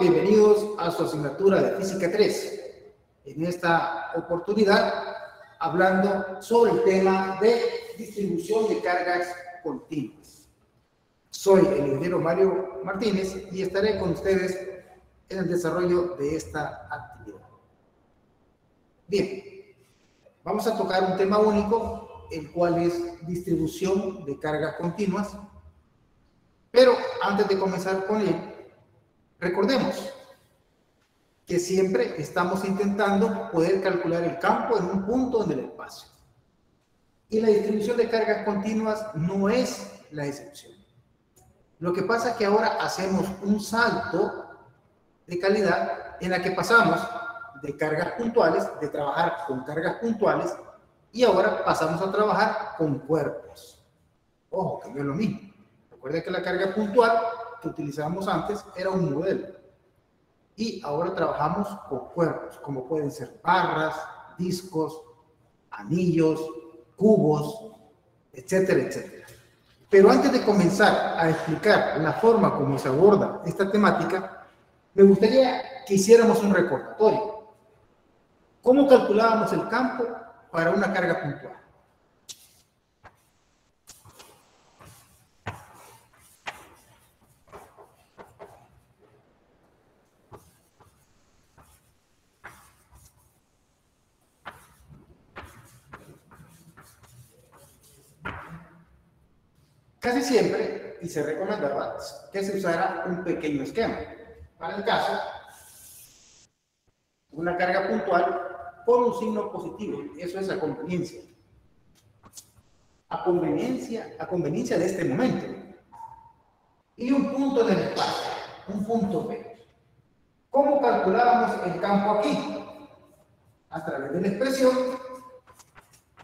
bienvenidos a su asignatura de Física 3. En esta oportunidad, hablando sobre el tema de distribución de cargas continuas. Soy el ingeniero Mario Martínez y estaré con ustedes en el desarrollo de esta actividad. Bien, vamos a tocar un tema único, el cual es distribución de cargas continuas. Pero antes de comenzar con él, recordemos que siempre estamos intentando poder calcular el campo en un punto en el espacio. Y la distribución de cargas continuas no es la excepción. Lo que pasa es que ahora hacemos un salto de calidad en la que pasamos de cargas puntuales, de trabajar con cargas puntuales, y ahora pasamos a trabajar con cuerpos. Ojo, que no es lo mismo. Recuerden que la carga puntual que utilizábamos antes era un modelo. Y ahora trabajamos con cuerpos, como pueden ser barras, discos, anillos, cubos, etcétera, etcétera. Pero antes de comenzar a explicar la forma como se aborda esta temática, me gustaría que hiciéramos un recordatorio. ¿Cómo calculábamos el campo para una carga puntual? Casi siempre, y se recomendaba que se usara un pequeño esquema. Para el caso, una carga puntual con un signo positivo, eso es a conveniencia. A conveniencia de este momento. Y un punto en el espacio, un punto P. ¿Cómo calculábamos el campo aquí? A través de la expresión,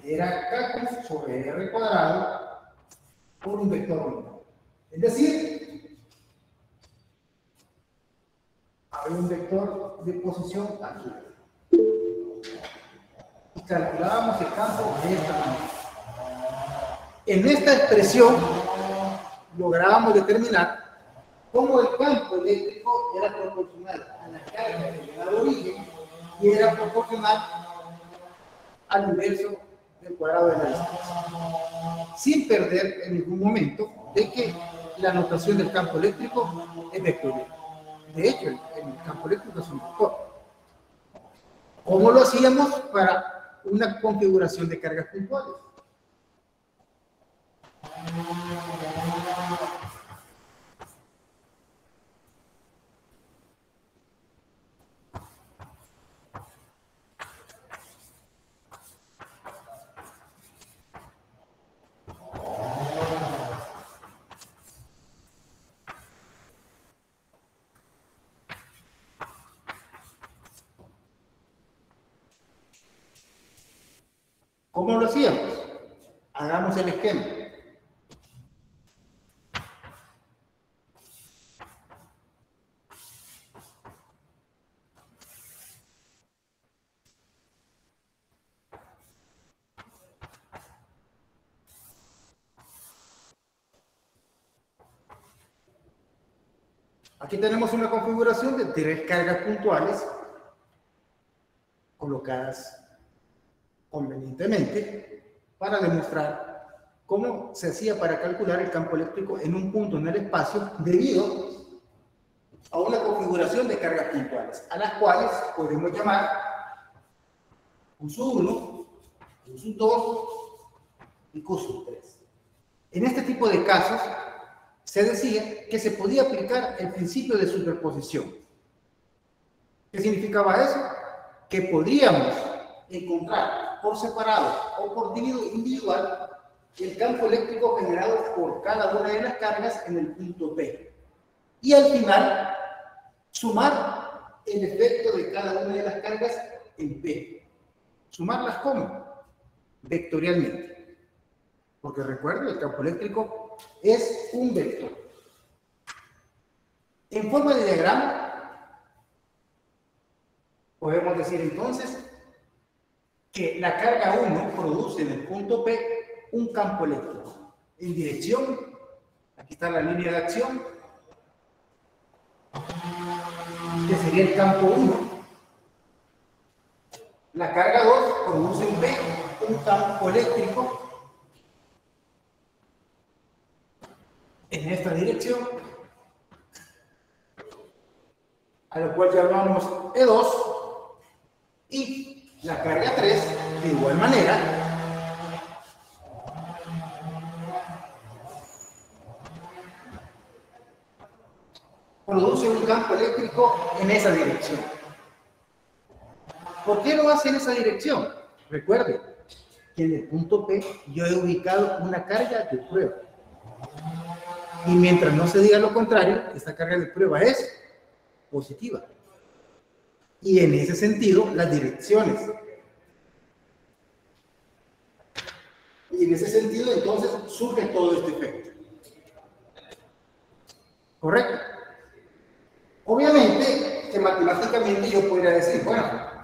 era K sobre R cuadrado por un vector 1. Es decir, hay un vector de posición aquí. Y calculábamos el campo de esta manera. En esta expresión lográbamos determinar cómo el campo eléctrico era proporcional a la carga que llegaba al origen y era proporcional al inverso del cuadrado de la distancia, sin perder en ningún momento de que la notación del campo eléctrico es vectorial. De hecho, el campo eléctrico es un vector. ¿Cómo lo hacíamos para una configuración de cargas puntuales? ¿Cómo lo hacíamos? Hagamos el esquema. Aquí tenemos una configuración de 3 cargas puntuales colocadas convenientemente para demostrar cómo se hacía para calcular el campo eléctrico en un punto en el espacio debido a una configuración de cargas puntuales, a las cuales podemos llamar Q1, Q2 y Q3. En este tipo de casos se decía que se podía aplicar el principio de superposición. ¿Qué significaba eso? Que podríamos encontrar por separado o por individual el campo eléctrico generado por cada una de las cargas en el punto P. Y al final, sumar el efecto de cada una de las cargas en P. ¿Sumarlas cómo? Vectorialmente. Porque recuerden, el campo eléctrico es un vector. En forma de diagrama, podemos decir entonces que la carga 1 produce en el punto P un campo eléctrico en dirección, aquí está la línea de acción, que sería el campo 1. La carga 2 produce un campo eléctrico en esta dirección, a lo cual llamamos E2, y la carga 3, de igual manera, produce un campo eléctrico en esa dirección. ¿Por qué lo hace en esa dirección? Recuerde que en el punto P yo he ubicado una carga de prueba. Y mientras no se diga lo contrario, esta carga de prueba es positiva. Y en ese sentido, las direcciones. Y en ese sentido, entonces, surge todo este efecto. ¿Correcto? Obviamente, que matemáticamente yo podría decir, bueno,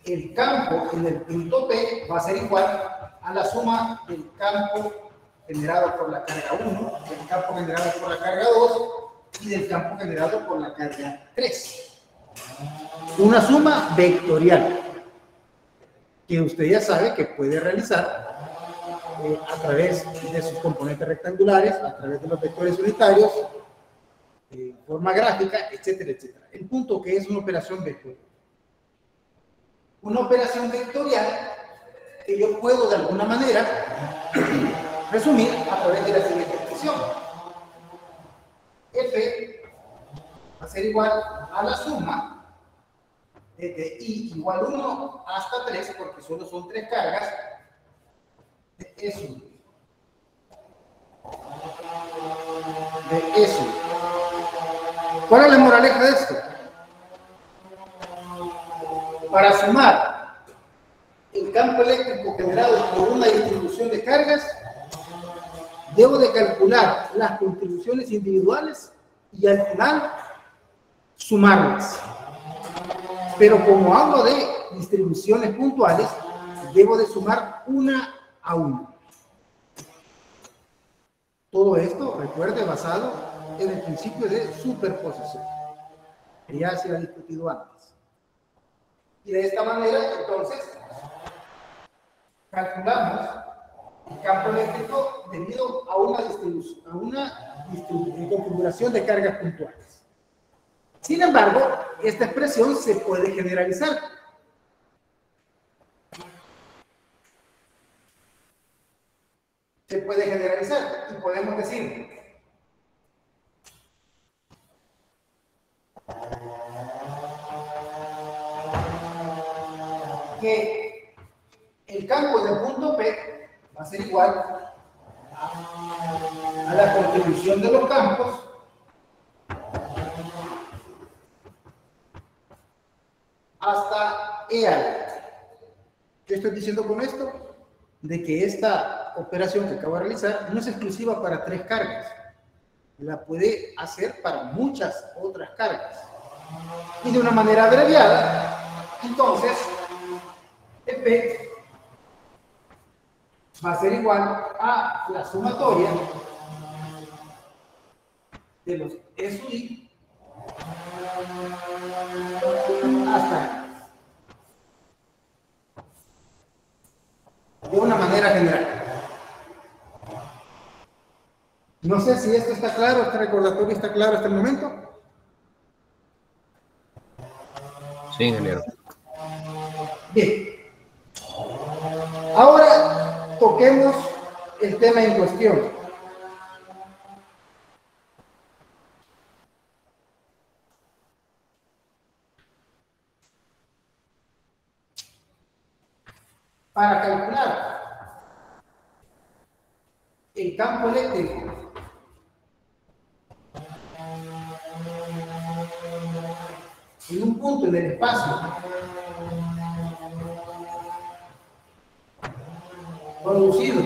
el campo en el punto P va a ser igual a la suma del campo generado por la carga 1, del campo generado por la carga 2 y del campo generado por la carga 3. Una suma vectorial que usted ya sabe que puede realizar a través de sus componentes rectangulares, a través de los vectores unitarios, forma gráfica, etcétera, etcétera. El punto que es una operación vectorial. Una operación vectorial que yo puedo de alguna manera resumir a través de la siguiente expresión. F va a ser igual a la suma de I igual 1 hasta 3, porque solo son 3 cargas, de E1. De E1. ¿Cuál es la moraleja de esto? Para sumar el campo eléctrico generado por una distribución de cargas, debo de calcular las contribuciones individuales y al final sumarlas. Pero como hablo de distribuciones puntuales, debo de sumar una a una. Todo esto, recuerde, basado en el principio de superposición, que ya se ha discutido antes. Y de esta manera, entonces, calculamos el campo eléctrico debido a una configuración de cargas puntuales. Sin embargo, esta expresión se puede generalizar. Se puede generalizar y podemos decir que el campo del punto P va a ser igual a la contribución de los campos hasta E. ¿Qué estoy diciendo con esto? De que esta operación que acabo de realizar no es exclusiva para 3 cargas. La puede hacer para muchas otras cargas. Y de una manera abreviada, entonces, P va a ser igual a la sumatoria de los E sub I hasta de una manera general. No sé si esto está claro, este recordatorio está claro hasta el momento. Sí, ingeniero. Bien. Ahora toquemos el tema en cuestión. Para calcular el campo eléctrico en un punto en el espacio producido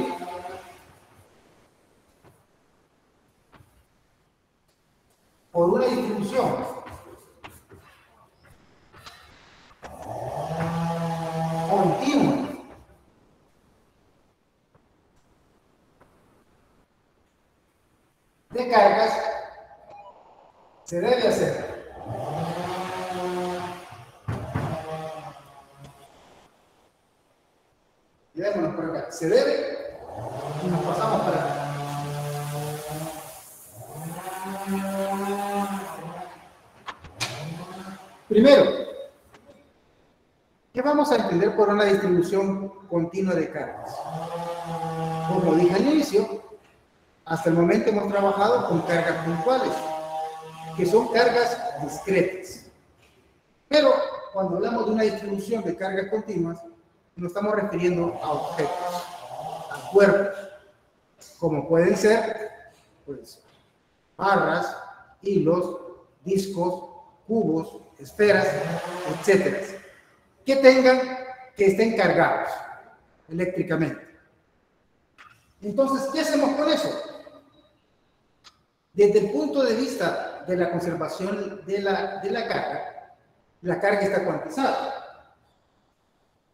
por una distribución continua de cargas, se debe hacer Quedémonos por acá. Se debe y nos pasamos para acá. Primero, ¿qué vamos a entender por una distribución continua de cargas? Como dije al inicio, hasta el momento hemos trabajado con cargas puntuales, que son cargas discretas. Pero cuando hablamos de una distribución de cargas continuas, nos estamos refiriendo a objetos, a cuerpos, como pueden ser, pues, barras, hilos, discos, cubos, esferas, etcétera, que estén cargados eléctricamente. Entonces, ¿qué hacemos con eso? Desde el punto de vista de la conservación de la carga está cuantizada.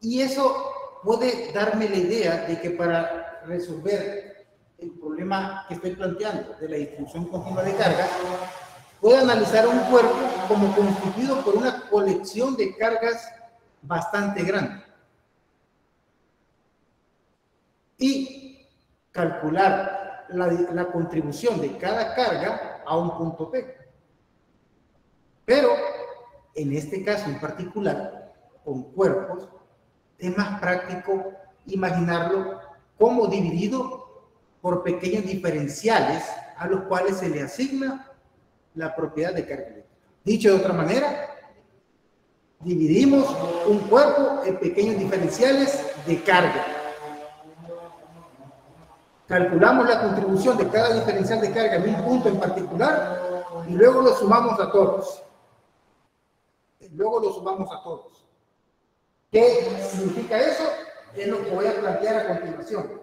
Y eso puede darme la idea de que para resolver el problema que estoy planteando de la distribución continua de cargas, puedo analizar un cuerpo como constituido por una colección de cargas bastante grande. Y calcular la contribución de cada carga a un punto P. Pero, en este caso en particular, con cuerpos, es más práctico imaginarlo como dividido por pequeños diferenciales a los cuales se le asigna la propiedad de carga eléctrica. Dicho de otra manera, dividimos un cuerpo en pequeños diferenciales de carga. Calculamos la contribución de cada diferencial de carga en un punto en particular y luego lo sumamos a todos. ¿Qué significa eso? Es lo que voy a plantear a continuación.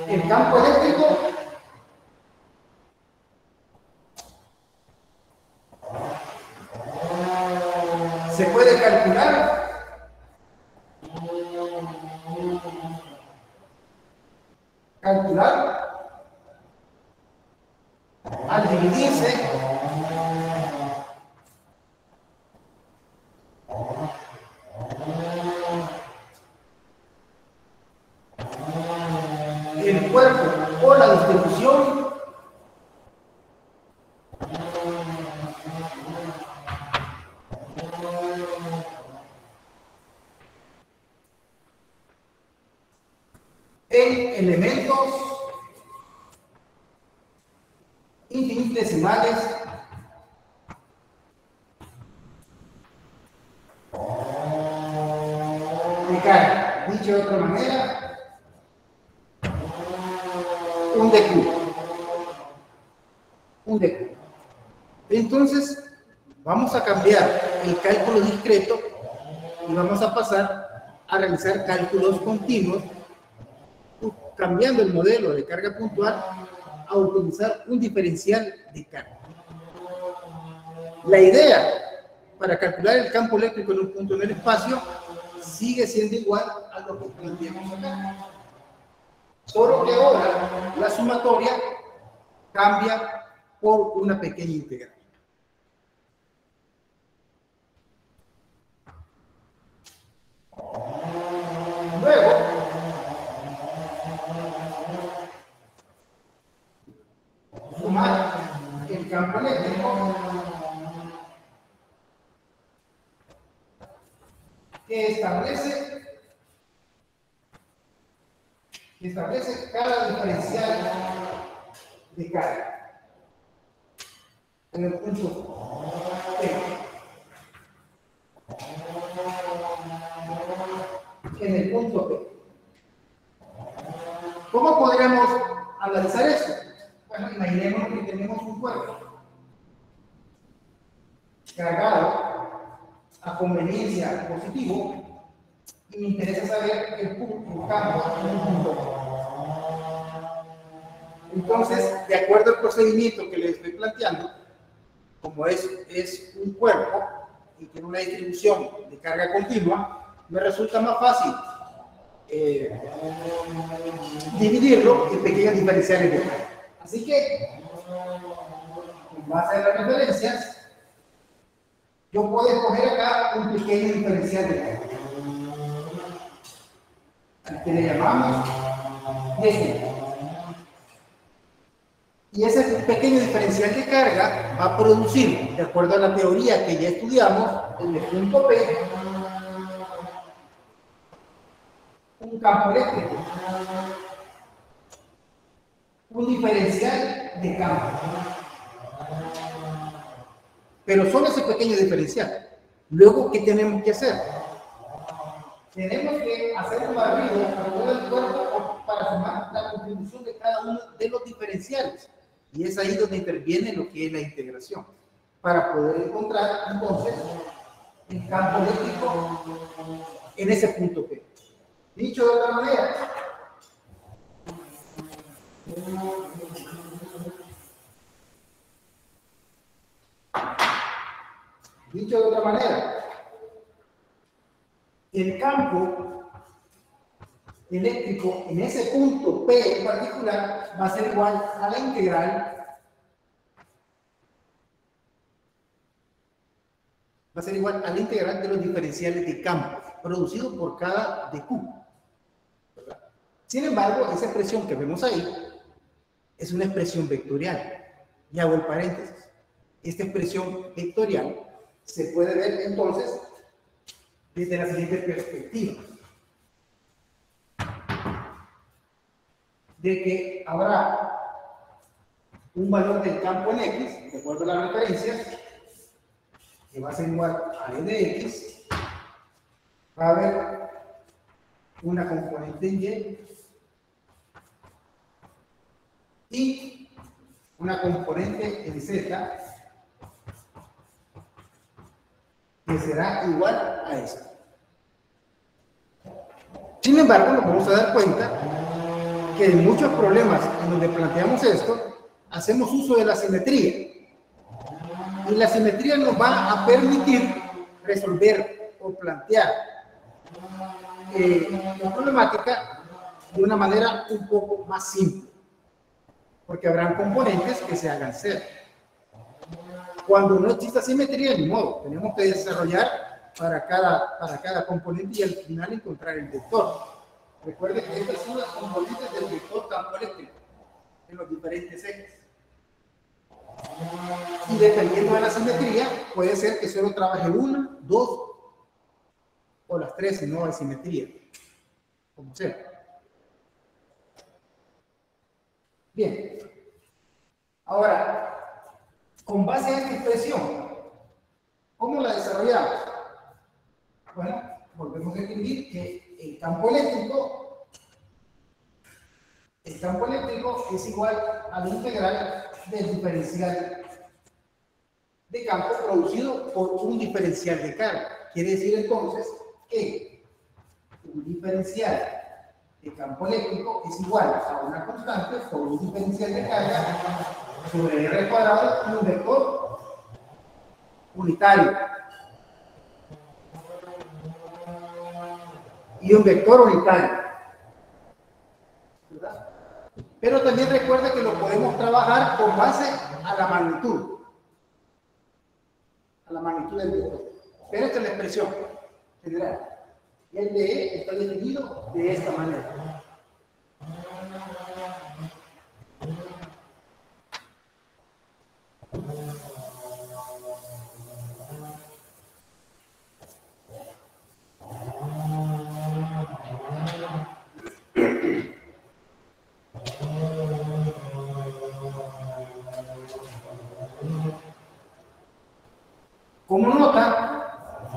El campo eléctrico se puede calcular al dividirse el cuerpo o la distribución en elementos infinitesimales de carga. Dicho de otra manera, un dQ. Entonces, vamos a cambiar el cálculo discreto y vamos a pasar a realizar cálculos continuos, cambiando el modelo de carga puntual a utilizar un diferencial de carga. La idea para calcular el campo eléctrico en un punto en el espacio sigue siendo igual a lo que planteamos acá. Solo que ahora la sumatoria cambia por una pequeña integral. Luego, sumar el campo eléctrico que establece cada diferencial de carga en el punto P. En el punto P. ¿Cómo podríamos analizar eso? Bueno, imaginemos que tenemos un cuerpo cargado a conveniencia positivo y me interesa saber el campo en un punto P. Entonces, de acuerdo al procedimiento que les estoy planteando, como es un cuerpo y tiene una distribución de carga continua, me resulta más fácil dividirlo en pequeñas diferenciales de carga. Así que, en base a las referencias, yo puedo escoger acá un pequeño diferencial de carga, al que le llamamos DC. Y ese pequeño diferencial de carga va a producir, de acuerdo a la teoría que ya estudiamos, en el punto P, un campo eléctrico, un diferencial de campo. Pero solo ese pequeño diferencial. Luego, ¿qué tenemos que hacer? Tenemos que hacer un barrido a todo el cuerpo para sumar la contribución de cada uno de los diferenciales. Y es ahí donde interviene lo que es la integración, para poder encontrar entonces el campo eléctrico en ese punto P. Dicho de otra manera, el campo eléctrico en ese punto P en particular va a ser igual a la integral de los diferenciales de campo producidos por cada dq. Sin embargo, esa expresión que vemos ahí es una expresión vectorial. Y hago el paréntesis. Esta expresión vectorial se puede ver entonces desde la siguiente perspectiva. De que habrá un valor del campo en X, de acuerdo a las referencias, que va a ser igual a E de X. Va a haber una componente en Y una componente en Z que será igual a esta. Sin embargo, nos vamos a dar cuenta que en muchos problemas en donde planteamos esto, hacemos uso de la simetría. Y la simetría nos va a permitir resolver o plantear la problemática de una manera un poco más simple. Porque habrán componentes que se hagan ser. Cuando no exista simetría, ni modo, tenemos que desarrollar para cada componente y al final encontrar el vector. Recuerde que estas son las componentes del vector campo eléctrico en los diferentes ejes. Y dependiendo de la simetría, puede ser que solo trabaje una, dos o las tres si no hay simetría. Como sea. Bien. Ahora, con base a esta expresión, ¿cómo la desarrollamos? Bueno, volvemos a escribir que el campo eléctrico es igual a la integral del diferencial de campo producido por un diferencial de carga. Quiere decir entonces que un diferencial de campo eléctrico es igual a una constante por un diferencial de carga sobre R cuadrado y un vector unitario. ¿Verdad? Pero también recuerda que lo podemos trabajar con base a la magnitud. A la magnitud del vector. Pero esta es la expresión general. Y el de E está definido de esta manera. Como nota,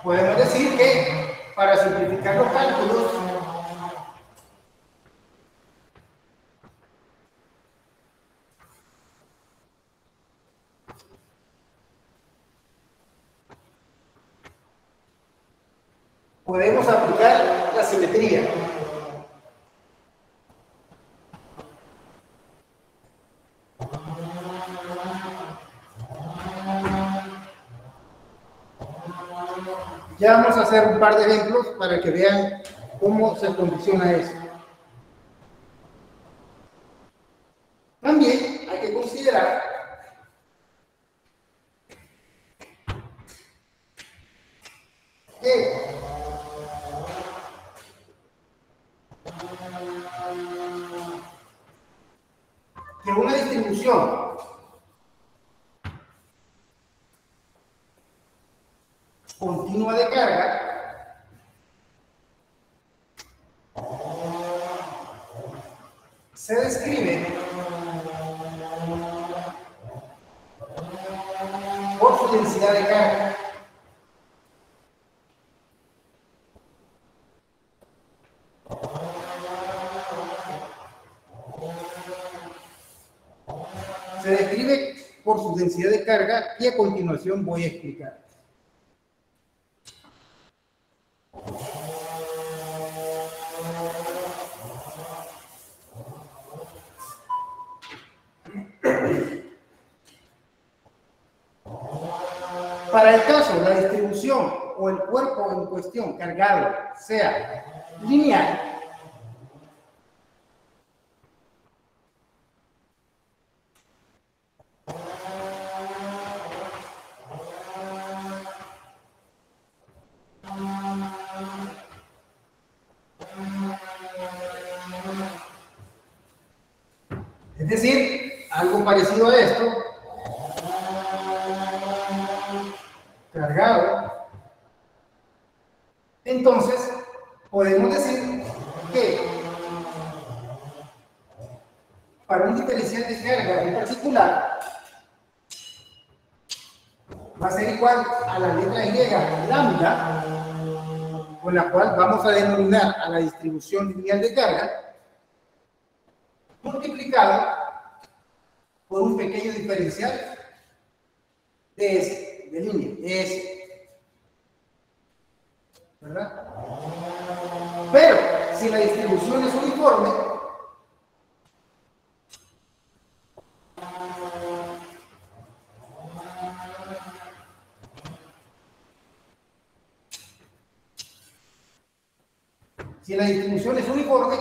podemos decir que para simplificar los cálculos, podemos aplicar la simetría. Ya vamos a hacer un par de ejemplos para que vean cómo se condiciona eso. También hay que considerar que una distribución continua de carga se describe por su densidad de carga. Se describe por su densidad de carga y a continuación voy a explicar. Para el caso la distribución o el cuerpo en cuestión cargado sea lineal, es decir, algo parecido a esto, cargado, entonces podemos decir que para un diferencial de carga en particular va a ser igual a la letra Y lambda, con la cual vamos a denominar a la distribución lineal de carga, multiplicado por un pequeño diferencial de línea, ¿verdad? Pero si la distribución es uniforme,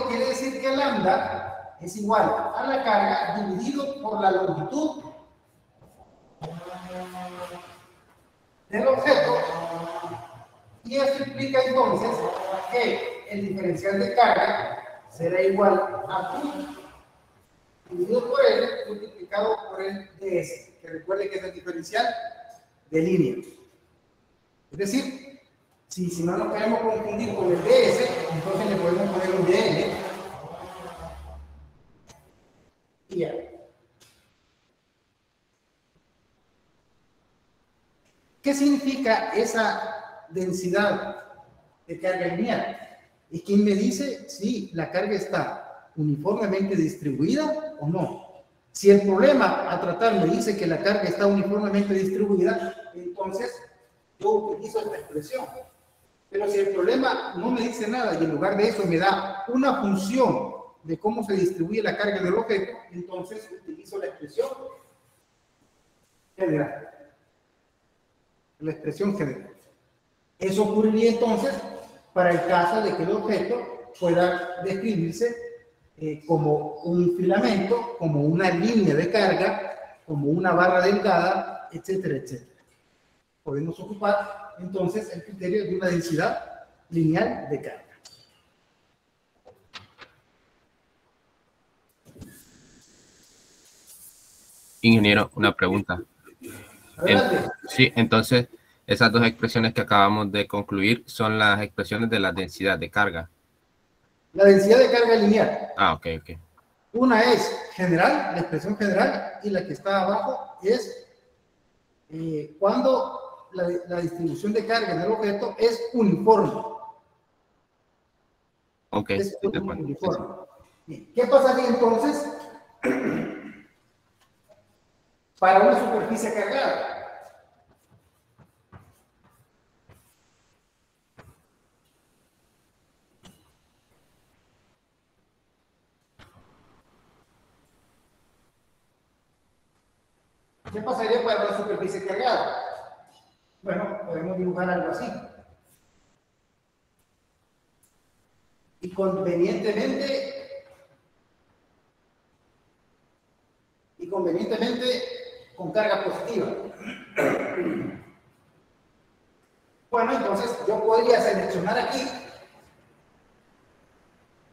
quiere decir que lambda es igual a la carga dividido por la longitud del objeto, y esto implica entonces que el diferencial de carga será igual a Q dividido por L multiplicado por el ds, que recuerde que es el diferencial de línea. Es decir, si no nos queremos confundir con el ds, entonces le podemos poner un dl y ya. ¿Qué significa esa densidad de carga lineal? Es quien me dice si la carga está uniformemente distribuida o no. Si el problema a tratar me dice que la carga está uniformemente distribuida, entonces yo utilizo esta expresión. Pero si el problema no me dice nada y en lugar de eso me da una función de cómo se distribuye la carga del objeto, entonces utilizo la expresión general. La expresión general. Eso ocurriría entonces para el caso de que el objeto pueda describirse como un filamento, como una línea de carga, como una barra delgada, etcétera, etcétera. Podemos ocupar entonces el criterio de una densidad lineal de carga. Ingeniero, una pregunta. Sí, entonces, esas dos expresiones que acabamos de concluir son las expresiones de la densidad de carga. La densidad de carga lineal. Ah, ok. Una es general, la expresión general, y la que está abajo es cuando la distribución de carga en el objeto es uniforme. Ok. Es uniforme. Bien. ¿Qué pasaría entonces para una superficie cargada? ¿Qué pasaría para una superficie cargada? Bueno, podemos dibujar algo así. Y convenientemente con carga positiva. Bueno, entonces yo podría seleccionar aquí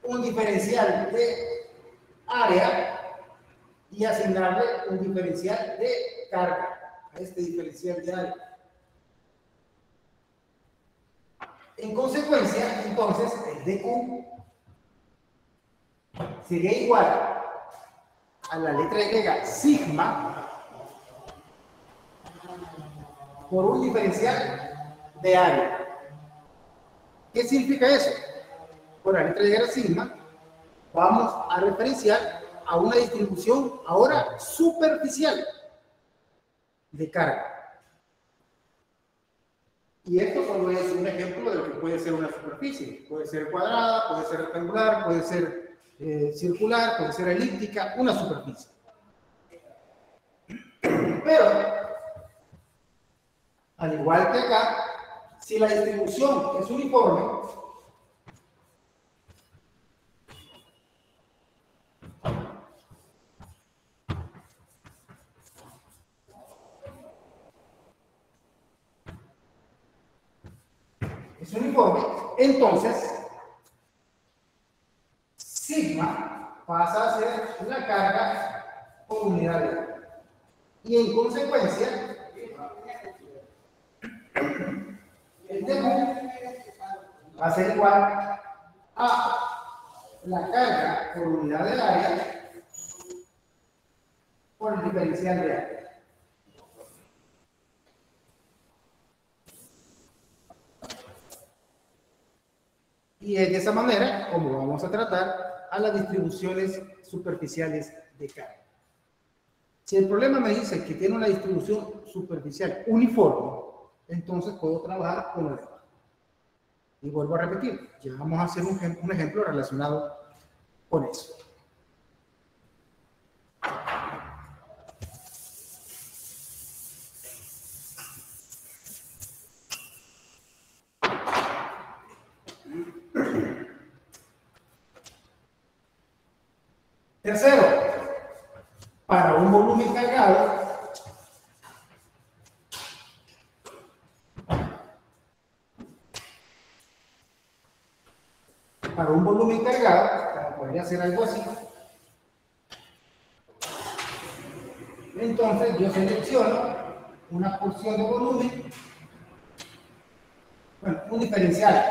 un diferencial de área y asignarle un diferencial de carga a este diferencial de área. En consecuencia, entonces, el dQ sería igual a la letra Y sigma por un diferencial de área. ¿Qué significa eso? Por la letra Y sigma vamos a referenciar a una distribución ahora superficial de carga. Y esto solo es un ejemplo de lo que puede ser una superficie. Puede ser cuadrada, puede ser rectangular, puede ser circular, puede ser elíptica, una superficie. Pero, al igual que acá, si la distribución es uniforme, entonces sigma pasa a ser la carga por unidad de área. Y en consecuencia, el dQ va a ser igual a la carga por unidad del área por el diferencial de área. Y es de esa manera como vamos a tratar a las distribuciones superficiales de carga. Si el problema me dice que tiene una distribución superficial uniforme, entonces puedo trabajar con la demás. Y vuelvo a repetir, ya vamos a hacer un ejemplo relacionado con eso. Tercero, para un volumen cargado, podría ser algo así. Entonces yo selecciono una porción de volumen, bueno, un diferencial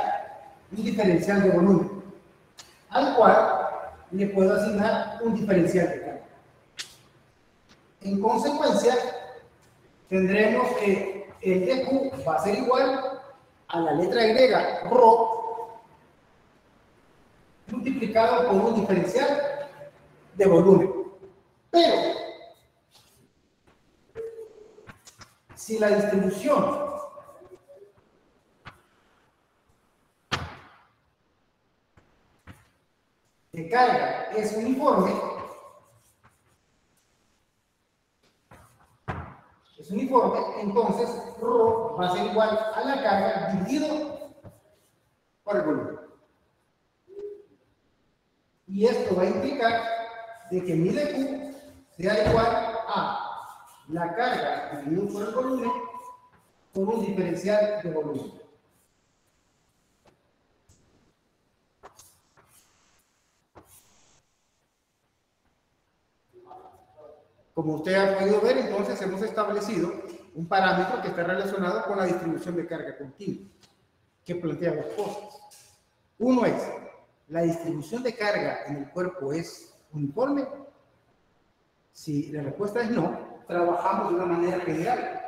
de volumen, al cual le puedo asignar un diferencial de carga. En consecuencia, tendremos que el dQ va a ser igual a la letra Y, ρ, multiplicado por un diferencial de volumen. Pero, si la distribución de carga es uniforme, entonces ρ va a ser igual a la carga dividido por el volumen. Y esto va a implicar de que mi dQ sea igual a la carga dividido por el volumen por un diferencial de volumen. Como usted ha podido ver, entonces hemos establecido un parámetro que está relacionado con la distribución de carga continua, que plantea dos cosas. Uno es, ¿la distribución de carga en el cuerpo es uniforme? Si la respuesta es no, trabajamos de una manera general.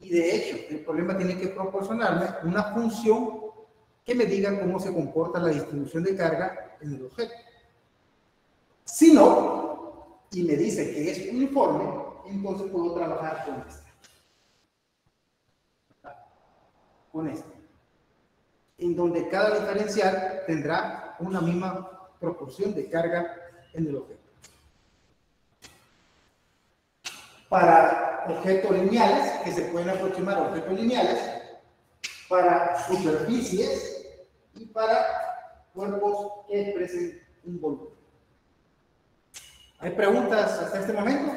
Y de hecho, el problema tiene que proporcionarme una función que me diga cómo se comporta la distribución de carga en el objeto. Si no, y me dice que es uniforme, entonces puedo trabajar con esta. En donde cada diferencial tendrá una misma proporción de carga en el objeto. Para objetos lineales, que se pueden aproximar a objetos lineales, para superficies y para cuerpos que expresen un volumen. ¿Hay preguntas hasta este momento?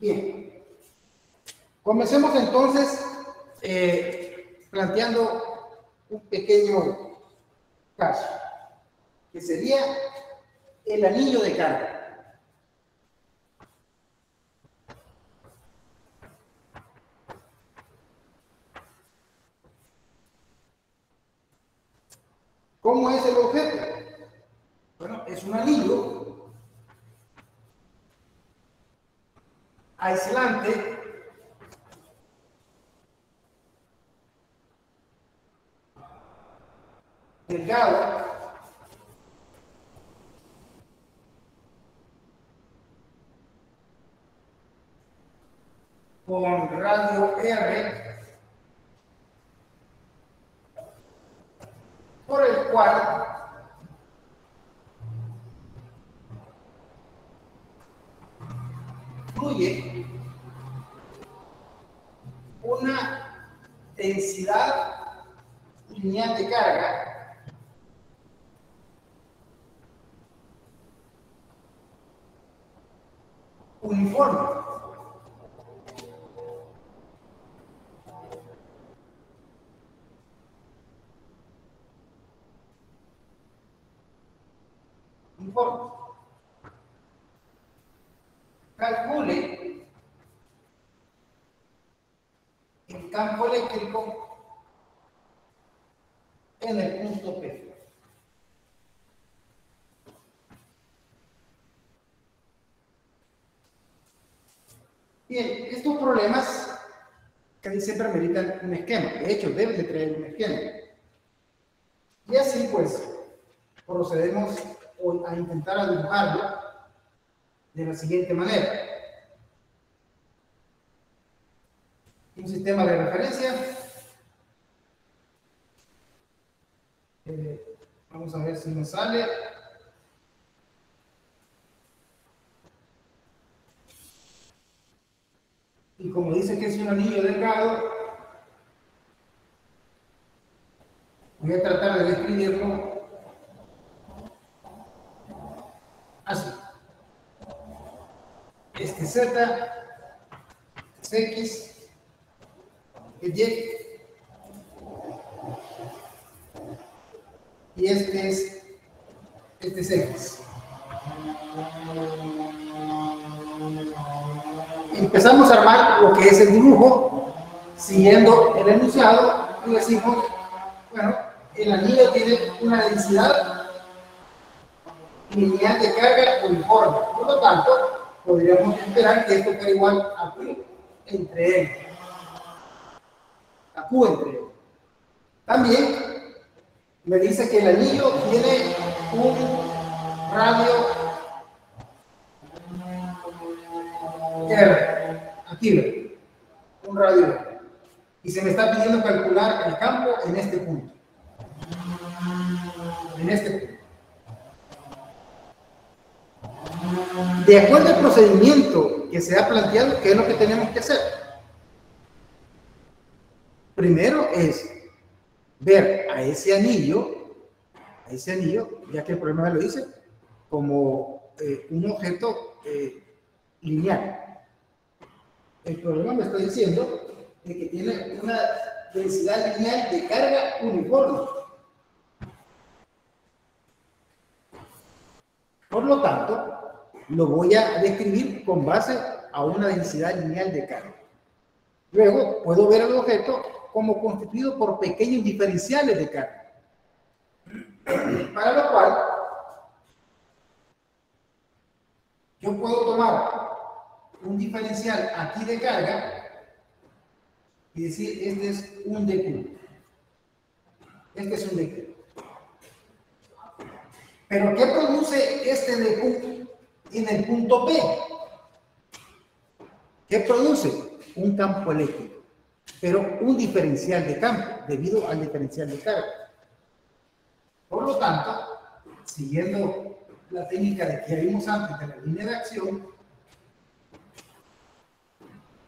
Bien, comencemos entonces planteando un pequeño caso, que sería el anillo de carga. ¿Cómo es el objeto? Bueno, es un anillo aislante delgado con radio R, por el cual fluye una densidad lineal de carga uniforme. Calcule el campo eléctrico en el punto P. Bien, estos problemas casi siempre ameritan un esquema. De hecho, deben de traer un esquema. Y así pues, procedemos hoy a intentar dibujarlo de la siguiente manera. Un sistema de referencia. Vamos a ver si nos sale. Y como dice que es un anillo delgado, voy a tratar de describirlo así. Este Z, es X, es Y, y este es X. Empezamos a armar lo que es el dibujo, siguiendo el enunciado, y decimos, bueno, el anillo tiene una densidad lineal de carga uniforme. Por lo tanto, podríamos esperar que esto sea igual a Q entre L. A Q entre L. También me dice que el anillo tiene un radio R. Aquí ve, un radio R. Y se me está pidiendo calcular el campo en este punto. En este punto. De acuerdo al procedimiento que se ha planteado, ¿qué es lo que tenemos que hacer? Primero es ver a ese anillo, ya que el problema lo dice, como un objeto lineal. El problema me está diciendo de que tiene una densidad lineal de carga uniforme. Por lo tanto, lo voy a describir con base a una densidad lineal de carga. Luego, puedo ver el objeto como constituido por pequeños diferenciales de carga. Para lo cual, yo puedo tomar un diferencial aquí de carga y decir, este es un dQ. Este es un dQ. Pero ¿qué produce este dQ en el punto P? ¿Qué produce? Un campo eléctrico, pero un diferencial de campo, debido al diferencial de carga. Por lo tanto, siguiendo la técnica de que vimos antes de la línea de acción,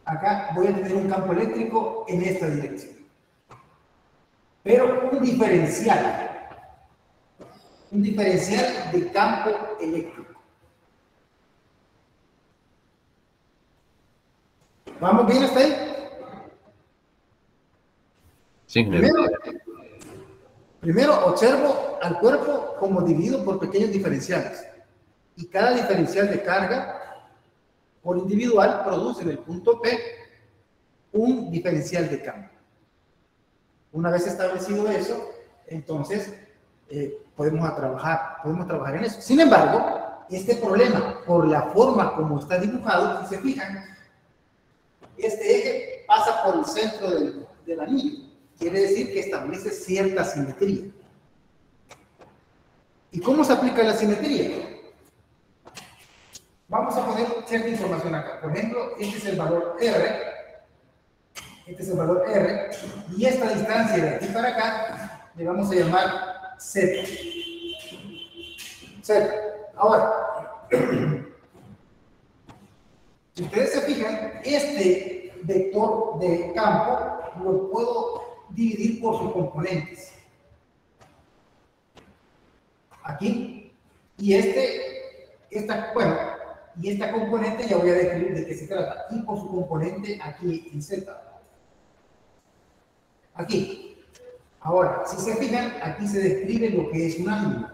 acá voy a tener un campo eléctrico en esta dirección. Pero un diferencial de campo eléctrico. ¿Vamos bien hasta ahí? Sí, primero observo al cuerpo como dividido por pequeños diferenciales. Y cada diferencial de carga por individual produce en el punto P un diferencial de campo. Una vez establecido eso, entonces podemos trabajar en eso. Sin embargo, este problema, por la forma como está dibujado, si se fijan, este eje pasa por el centro del anillo. Quiere decir que establece cierta simetría. ¿Y cómo se aplica la simetría? Vamos a poner cierta información acá. Por ejemplo, este es el valor R. Este es el valor R. Y esta distancia de aquí para acá le vamos a llamar Z. Z. Ahora, si ustedes se fijan, este vector de campo lo puedo dividir por sus componentes. Aquí. Y esta componente ya voy a describir de qué se trata. Y por su componente aquí en Z. Aquí. Ahora, si se fijan, aquí se describe lo que es un ángulo.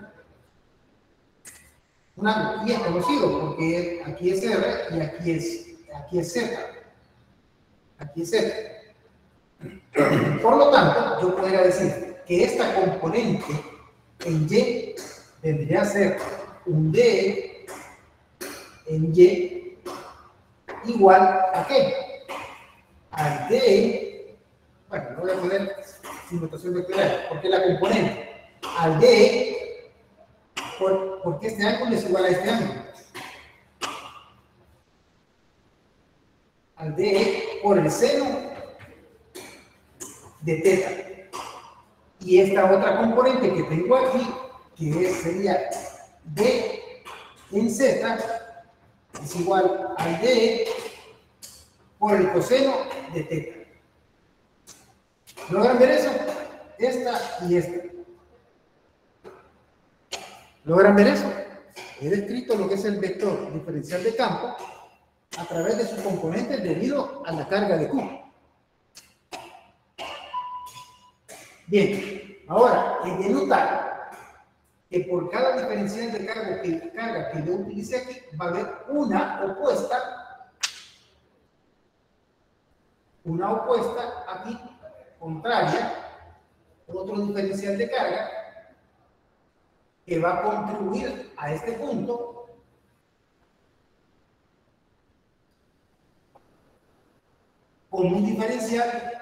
Un ángulo. Y es conocido porque aquí es R y aquí es Z. Aquí es Z. Por lo tanto, yo podría decir que esta componente en Y vendría a ser un D en Y igual a ¿qué? Al D, bueno, lo voy a poner sin notación vectorial, porque la componente al D, porque este ángulo es igual a este ángulo. Al D por el seno de θ. Y esta otra componente que tengo aquí, que sería D en Z, es igual al D por el coseno de θ. ¿Logran ver eso? Esta y esta. ¿Logran ver eso? He descrito lo que es el vector diferencial de campo a través de sus componentes debido a la carga de Q. Bien, ahora, hay que notar que por cada diferencial de carga que yo utilice aquí, va a haber una opuesta aquí, contraria, otro diferencial de carga, que va a contribuir a este punto con un diferencial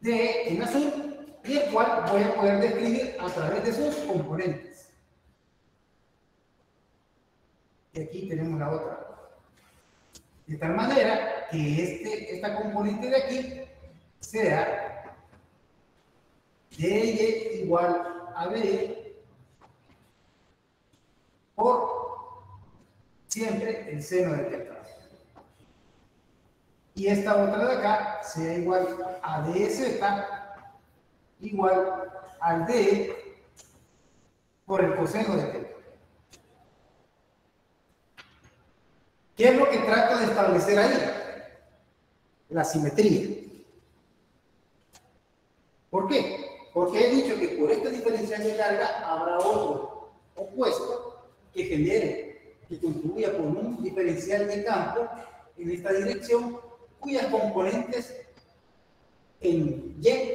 de en azul, y el cual voy a poder describir a través de sus componentes. Y aquí tenemos la otra. De tal manera que esta componente de aquí sea dy igual a b por siempre el seno de θ. Y esta otra de acá sea igual a dz igual al d por el coseno de θ. ¿Qué es lo que trato de establecer ahí? La simetría. ¿Por qué? Porque he dicho que por este diferencial de carga habrá otro opuesto que contribuya con un diferencial de campo en esta dirección, cuyas componentes en Y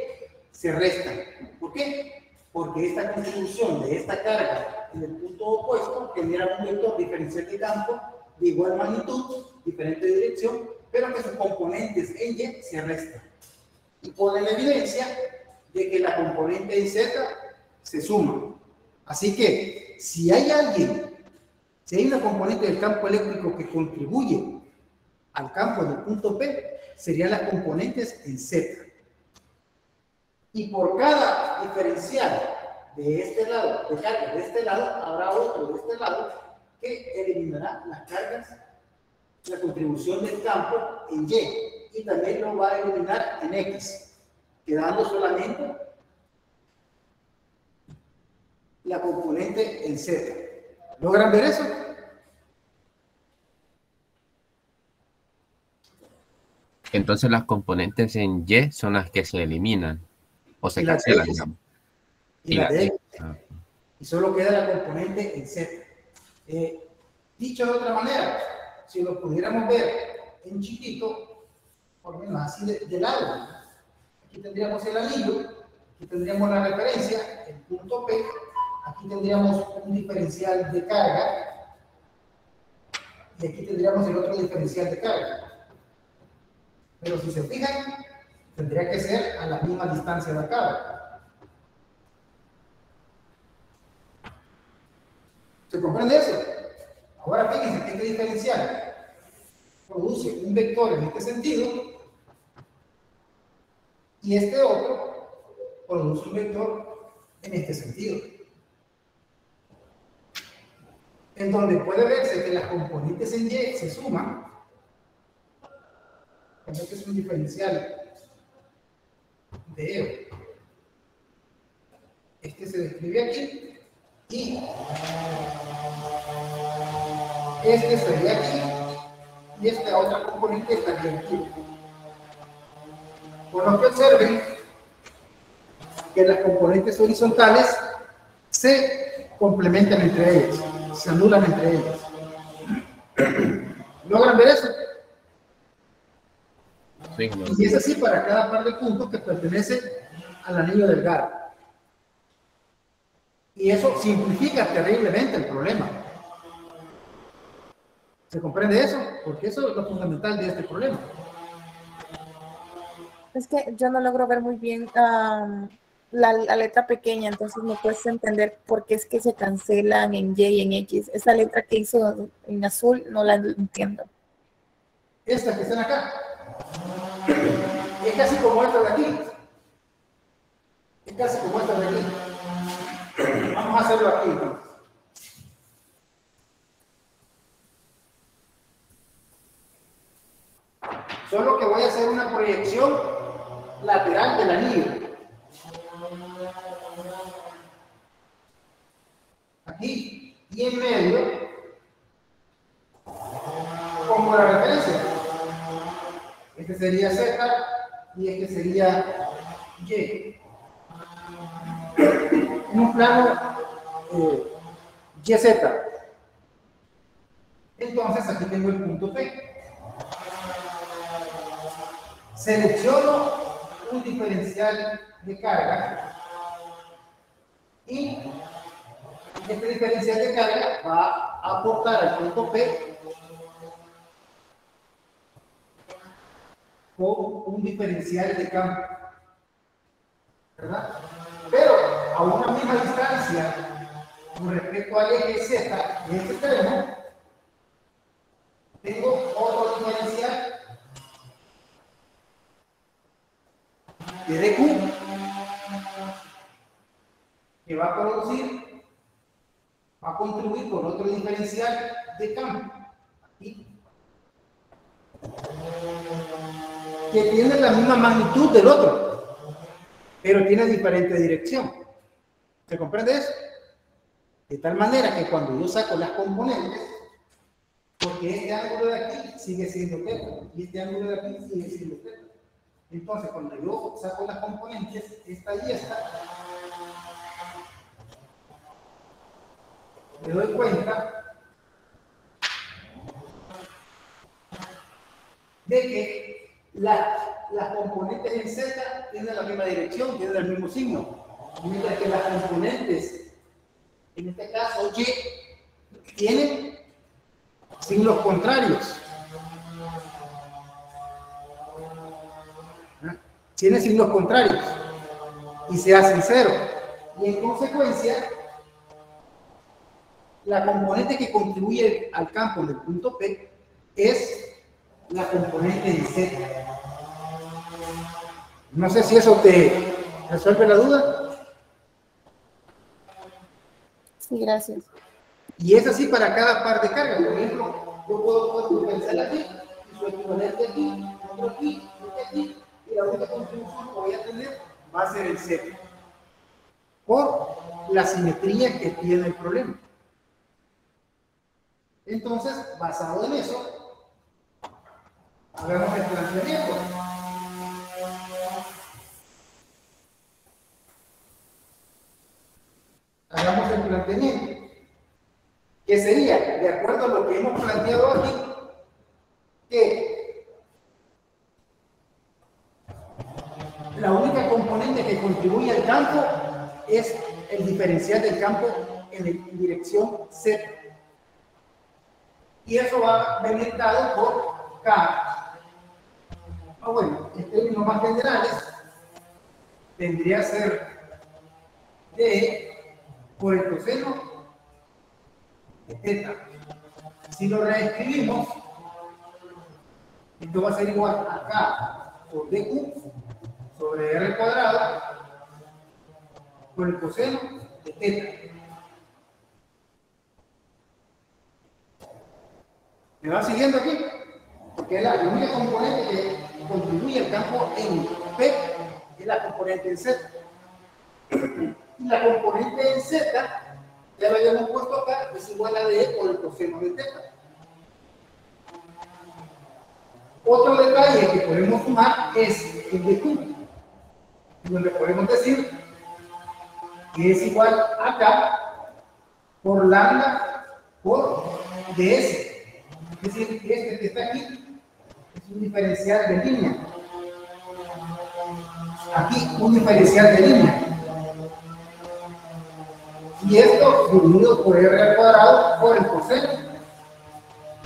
se restan. ¿Por qué? Porque esta contribución de esta carga en el punto opuesto genera un vector diferencial de campo de igual magnitud, diferente dirección, pero que sus componentes en Y se restan. Y pone la evidencia de que la componente en Z se suma. Así que, si hay una componente del campo eléctrico que contribuye al campo del punto P, serían las componentes en Z. Y por cada diferencial de este lado, de carga de este lado, habrá otro de este lado que eliminará las cargas, la contribución del campo en Y, y también lo va a eliminar en X, quedando solamente la componente en Z. ¿Logran ver eso? Entonces las componentes en Y son las que se eliminan o se cancelan, digamos. Y la de X. Y solo queda la componente en Z. Dicho de otra manera, si lo pudiéramos ver en chiquito, por lo menos así de lado, aquí tendríamos el anillo, aquí tendríamos la referencia, el punto P, aquí tendríamos un diferencial de carga, y aquí tendríamos el otro diferencial de carga. Pero si se fijan, tendría que ser a la misma distancia de acá. ¿Se comprende eso? Ahora fíjense que este diferencial produce un vector en este sentido y este otro produce un vector en este sentido. En donde puede verse que las componentes en Y se suman. Este es un diferencial de E. Este se describe aquí. Y este sería aquí y esta otra componente estaría aquí. Por lo que observen que las componentes horizontales se complementan entre ellas, se anulan entre ellas. ¿Logran ver eso? Sí, no. Y es así para cada par de puntos que pertenece al anillo delgado. Y eso simplifica terriblemente el problema. ¿Se comprende eso? Porque eso es lo fundamental de este problema. Es que yo no logro ver muy bien la letra pequeña, entonces me cuesta entender por qué es que se cancelan en Y y en X. Esa letra que hizo en azul no la entiendo. Estas que están acá. Es casi como esta de aquí. Es casi como esta de aquí. Vamos a hacerlo aquí, ¿no? Solo que voy a hacer una proyección lateral del anillo. Aquí y en medio pongo la referencia. Este sería Z y este sería Y. En un plano YZ. Entonces aquí tengo el punto P. Selecciono un diferencial de carga y este diferencial de carga va a aportar al punto P con un diferencial de campo, ¿verdad? Pero a una misma distancia con respecto al eje Z de este extremo, tengo otro diferencial de DQ que va a producir, va a contribuir con otro diferencial de campo aquí, que tiene la misma magnitud del otro, pero tiene diferente dirección. ¿Se comprende eso? De tal manera que cuando yo saco las componentes, porque este ángulo de aquí sigue siendo θ y este ángulo de aquí sigue siendo θ. Entonces, cuando yo saco las componentes, esta y esta, me doy cuenta de que las componentes en Z tienen la misma dirección, tienen el mismo signo, mientras que las componentes, en este caso Y, tienen signos contrarios. Tiene signos contrarios y se hacen cero. Y en consecuencia, la componente que contribuye al campo del punto P es la componente de Z. No sé si eso te resuelve la duda. Sí, gracias. Y es así para cada par de cargas. Por ejemplo, yo puedo pensar aquí, y su equivalente aquí, otro aquí, otro aquí, y la única contribución que voy a tener va a ser el Z. Por la simetría que tiene el problema. Entonces, basado en eso, Hagamos el planteamiento. Hagamos el planteamiento. Que sería, de acuerdo a lo que hemos planteado aquí, que la única componente que contribuye al campo es el diferencial del campo en dirección Z. Y eso va a venir dado por K. Bueno, en términos más generales, tendría que ser D por el coseno de θ. Si lo reescribimos, esto va a ser igual a K por dq sobre R cuadrado por el coseno de θ. ¿Me va siguiendo aquí? Porque es la única componente que contribuye al campo en P, es la componente en Z. Y la componente en Z, ya lo habíamos puesto acá, es igual a D por el coseno de θ. Otro detalle que podemos sumar es el de Q, donde podemos decir que es igual a K por lambda por ds. Es decir, este que está aquí es un diferencial de línea. Aquí un diferencial de línea. Y esto dividido por R al cuadrado por el coseno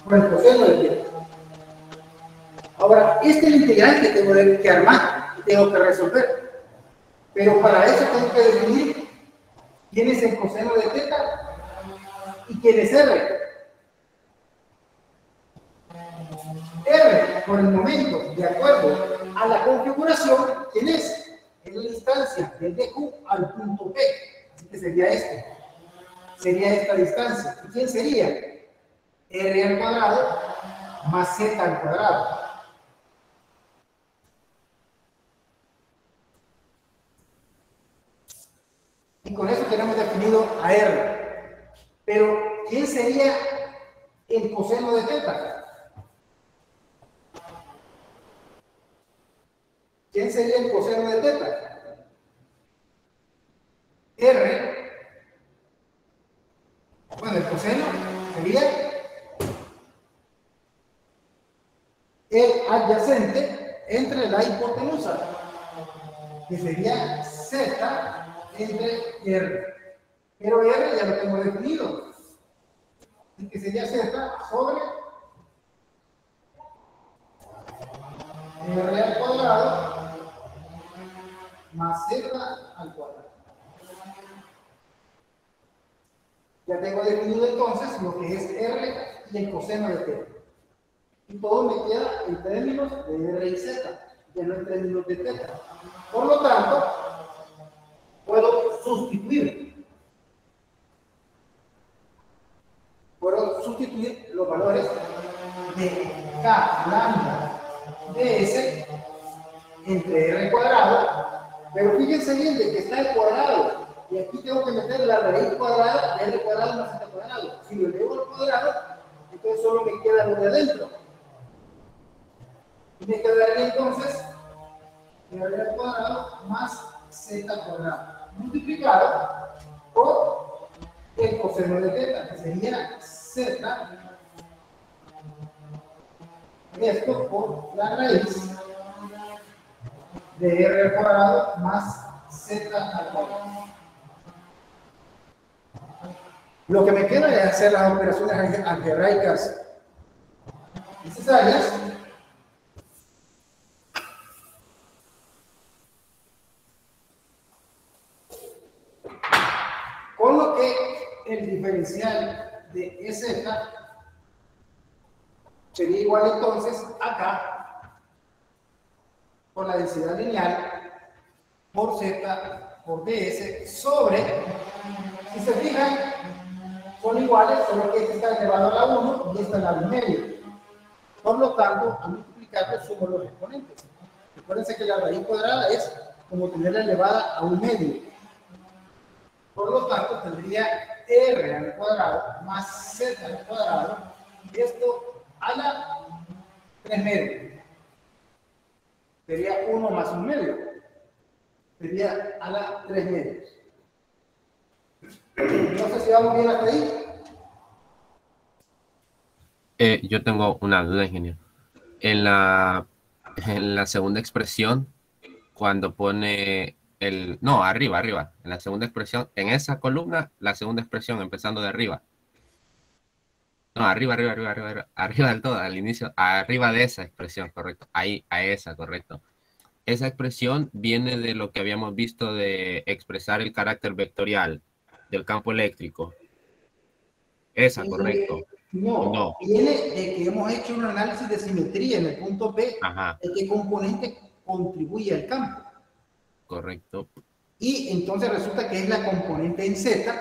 del θ. Ahora, este es el integral que tengo que armar y tengo que resolver. Pero para eso tengo que definir quién es el coseno de θ y quién es R. R, por el momento, de acuerdo a la configuración, ¿quién es? Es la distancia del dq al punto P. Así que sería este. Sería esta distancia. ¿Y quién sería? R al cuadrado más Z al cuadrado. Y con eso tenemos definido a R. Pero, ¿quién sería el coseno de θ? ¿Quién sería el coseno de θ? R. Bueno, el coseno sería el adyacente entre la hipotenusa, que sería Z entre R. Pero R ya lo tengo definido. Y que sería Z sobre R al cuadrado más Z al cuadrado. Ya tengo definido entonces lo que es R y el coseno de θ. Y todo me queda en términos de R y Z, ya no en términos de θ. Por lo tanto, puedo sustituir los valores de K lambda ds entre R cuadrado, pero fíjense bien de que está el cuadrado, y aquí tengo que meter la raíz cuadrada de R cuadrado más Z cuadrado. Si lo elevo al cuadrado, entonces solo me queda lo de adentro. Y me quedaría entonces R al cuadrado más Z cuadrado, multiplicado por el coseno de θ, que sería Z, esto por la raíz de R al cuadrado más Z al cuadrado. Lo que me queda es hacer las operaciones algebraicas necesarias. Con lo que el diferencial de EZ sería igual entonces acá por la densidad lineal por Z por ds sobre, si se fijan, son iguales, solo que este está elevado a la 1 y este a la 1,5. Por lo tanto, al multiplicarlo sumo los exponentes. Recuérdense que la raíz cuadrada es como tenerla elevada a 1,5. Por lo tanto, tendría R al cuadrado más Z al cuadrado, y esto a la 3,5. sería 1 más 1/2. Sería a la 3/2. No sé si vamos bien hasta ahí. Yo tengo una duda, ingeniero. En la segunda expresión, cuando pone el... No, arriba. En la segunda expresión, en esa columna, la segunda expresión, empezando de arriba. No, arriba del todo, al inicio, arriba de esa expresión, correcto. Ahí, a esa, correcto. Esa expresión viene de lo que habíamos visto de expresar el carácter vectorial del campo eléctrico. Esa, correcto. No, viene de que hemos hecho un análisis de simetría en el punto P, Ajá. de qué componente contribuye al campo. Correcto. Y entonces resulta que es la componente en Z,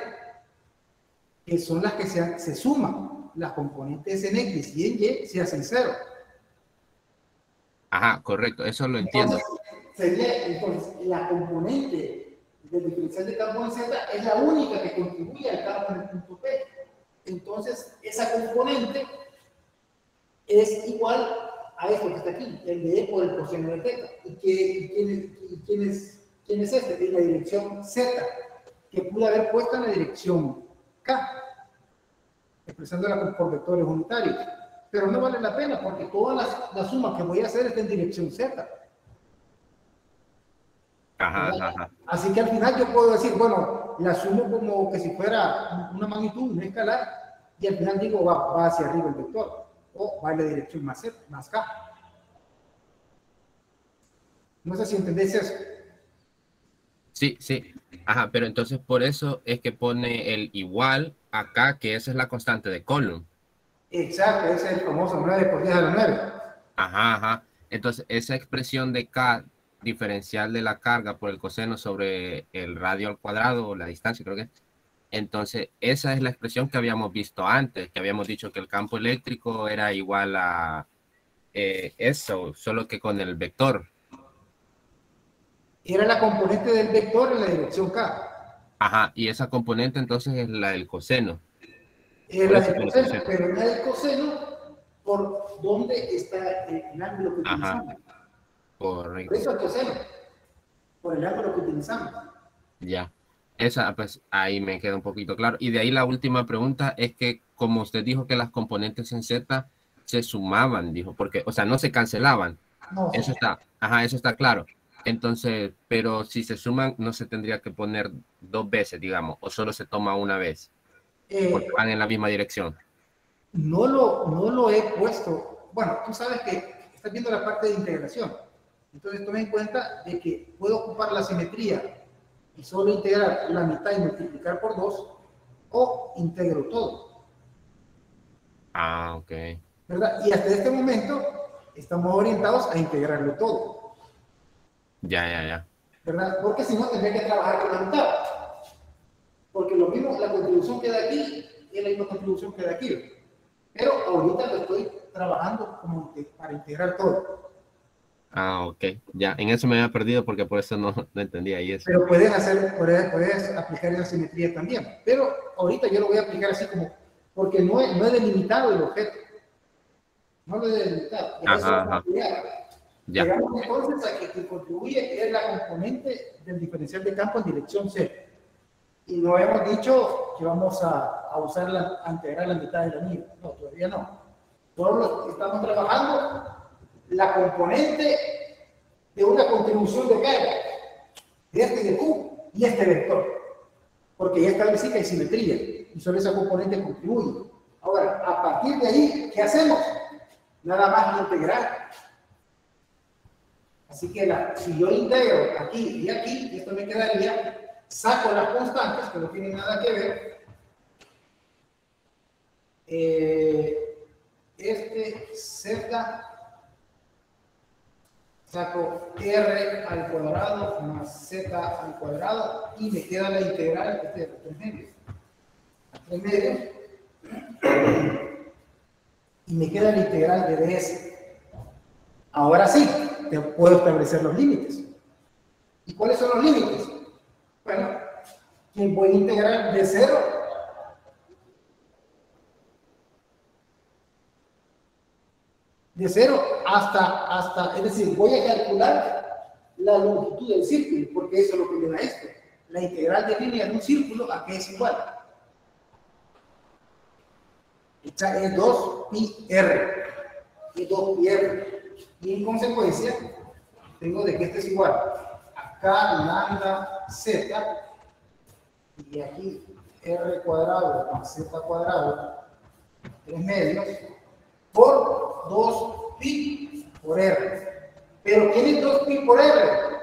que son las que se suman. Las componentes en X y en Y se hacen 0. Ajá, correcto, eso lo entiendo. Entonces, la componente del diferencial de campo en Z es la única que contribuye al campo en el punto P. Entonces, esa componente es igual a esto que está aquí, el de E por el coseno de θ. ¿Y quién es este? Es la dirección Z, que pude haber puesto en la dirección K, expresándola por vectores unitarios. Pero no vale la pena porque toda la suma que voy a hacer está en dirección Z. Ajá. Así que al final yo puedo decir, bueno, la sumo como que si fuera una magnitud, un escalar, y al final digo, va hacia arriba el vector, o va en la dirección más Z, más K. No sé si entendéis eso. Sí. Ajá, pero entonces por eso es que pone el igual acá, que esa es la constante de Coulomb. Exacto, ese es el famoso 9 por 10 a la 9. Ajá. Entonces, esa expresión de K, diferencial de la carga por el coseno sobre el radio al cuadrado, o la distancia, creo que es. Entonces, esa es la expresión que habíamos visto antes, que habíamos dicho que el campo eléctrico era igual a eso, solo que con el vector. Era la componente del vector en la dirección K. Ajá, y esa componente entonces es la del coseno. Es la del coseno, pero la del coseno por dónde está el ángulo que utilizamos. Correcto. Por eso el coseno, por el ángulo que utilizamos. Ya. Esa, pues ahí me queda un poquito claro. Y de ahí la última pregunta es que, como usted dijo que las componentes en Z se sumaban, dijo, porque, o sea, no se cancelaban. No, eso está claro. Entonces, pero si se suman, no se tendría que poner 2 veces, digamos, o solo se toma una vez, porque van en la misma dirección. No lo he puesto. Bueno, tú sabes que estás viendo la parte de integración. Entonces, tome en cuenta de que puedo ocupar la simetría y solo integrar la mitad y multiplicar por 2, o integro todo. Ok. ¿Verdad? Y hasta este momento estamos orientados a integrarlo todo. Ya. ¿Verdad? Porque si no, tendría que trabajar con la mitad. Porque lo mismo, la contribución que da aquí es la misma contribución que da aquí. Pero ahorita lo estoy trabajando como para integrar todo. Ok. Ya, en eso me había perdido porque por eso no entendía ahí eso. Pero puedes aplicar esa simetría también. Pero ahorita yo lo voy a aplicar así como, porque no he delimitado el objeto. No lo he delimitado. Ya. Llegamos entonces a que contribuye es la componente del diferencial de campo en dirección C. Y no hemos dicho que vamos a usarla, a integrar la mitad del anillo. No, todavía no. Solo estamos trabajando la componente de una contribución de carga, de este de Q y este vector. Porque ya establecí que hay simetría y solo esa componente contribuye. Ahora, a partir de ahí, ¿qué hacemos? Nada más integrar. Así que si yo integro aquí y aquí, esto me quedaría, saco las constantes que no tienen nada que ver. Z, saco R al cuadrado más Z al cuadrado y me queda la integral de 3 medios. 3 medios. Y me queda la integral de ds. Ahora sí, te puedo establecer los límites. ¿Y cuáles son los límites? Bueno, que voy a integrar de 0 de 0 hasta, es decir, voy a calcular la longitud del círculo, porque eso es lo que me da esto. La integral de línea de un círculo, ¿a qué es igual? Esta es 2πr. Y 2πr. Y en consecuencia, tengo de que este es igual a k lambda z, y aquí r cuadrado más z cuadrado, 3 medios, por 2pi por r. Pero ¿quién es 2pi por r?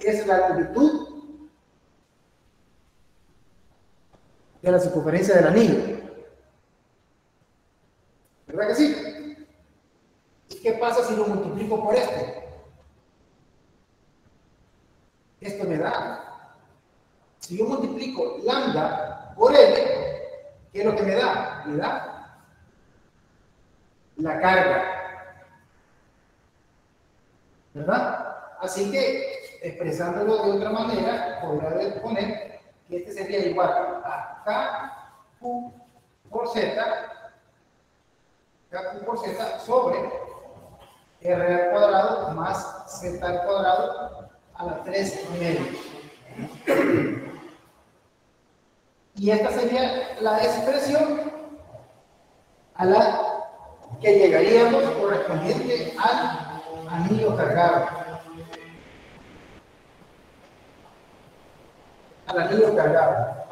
Es la longitud de la circunferencia del anillo. ¿Verdad que sí? ¿Y qué pasa si lo multiplico por esto? Esto me da. Si yo multiplico lambda por L, ¿qué es lo que me da? Me da la carga. ¿Verdad? Así que, expresándolo de otra manera, podría poner que este sería igual a KQ por Z, KQ por Z sobre R al cuadrado más Z al cuadrado a la 3 medios. Y esta sería la expresión a la que llegaríamos correspondiente al anillo cargado. Al anillo cargado.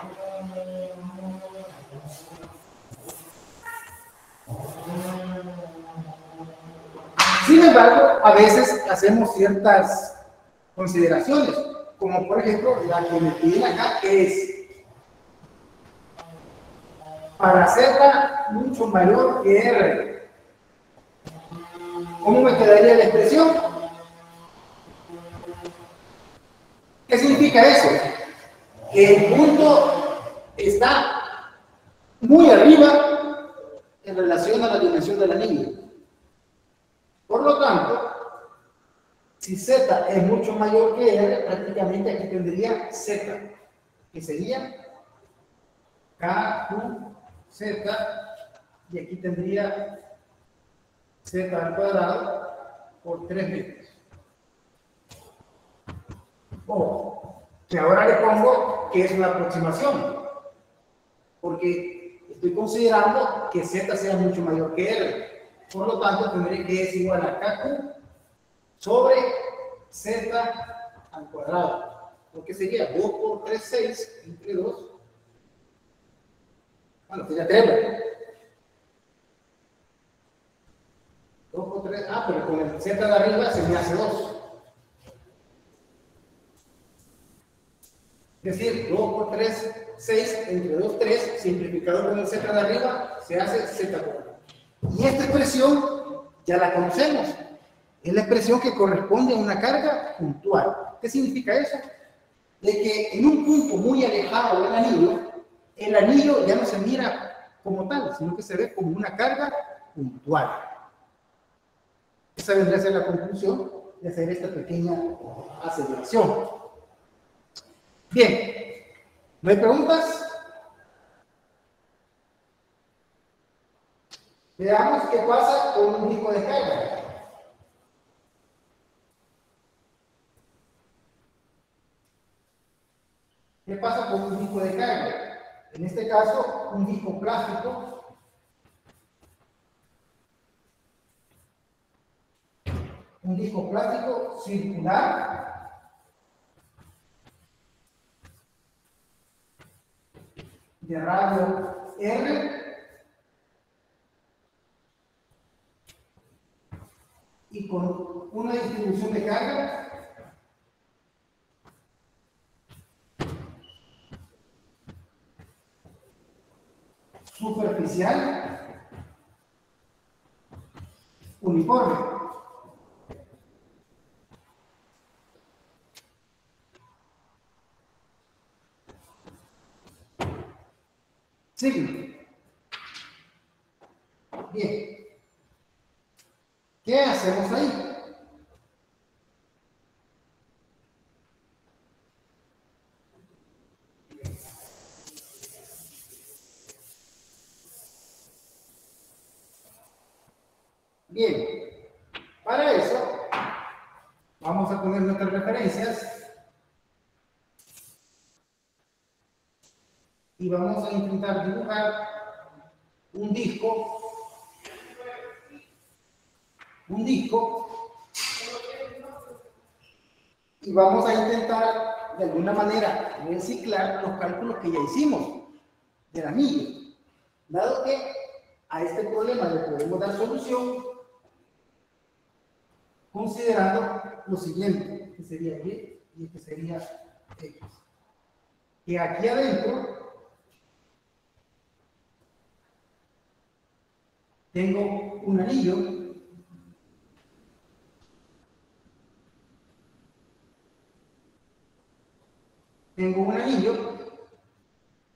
Sin embargo, a veces hacemos ciertas consideraciones, como por ejemplo la que me piden acá, que es para Z mucho mayor que R. ¿Cómo me quedaría la expresión? ¿Qué significa eso? Que el punto está muy arriba en relación a la dimensión del anillo. Por lo tanto, si Z es mucho mayor que R, prácticamente aquí tendría Z, que sería KQ Z, y aquí tendría Z al cuadrado por 3 metros. O que ahora le pongo que es una aproximación, porque estoy considerando que Z sea mucho mayor que R. Por lo tanto, tendré que es igual a KQ sobre Z al cuadrado. Lo que sería 2 por 3, 6, entre 2. Bueno, sería 3. 2 por 3, pero con el Z de arriba se me hace 2. Es decir, 2 por 3, 6, entre 2, 3, simplificado con el Z de arriba, se hace Z cuadrado. Y esta expresión ya la conocemos. Es la expresión que corresponde a una carga puntual. ¿Qué significa eso? De que en un punto muy alejado del el anillo ya no se mira como tal, sino que se ve como una carga puntual. Esa vendría a ser la conclusión de hacer esta pequeña aceleración. Bien, ¿no hay preguntas? Veamos qué pasa con un disco de carga. ¿Qué pasa con un disco de carga? En este caso, un disco plástico. Un disco plástico circular. De radio R. Y con una distribución de carga superficial uniforme. Signo. Bien. ¿Qué hacemos ahí? Bien, para eso vamos a poner nuestras referencias y vamos a intentar dibujar un disco y vamos a intentar de alguna manera reciclar los cálculos que ya hicimos del anillo, dado que a este problema le podemos dar solución considerando lo siguiente, que sería Y y que sería X. Que aquí adentro tengo un anillo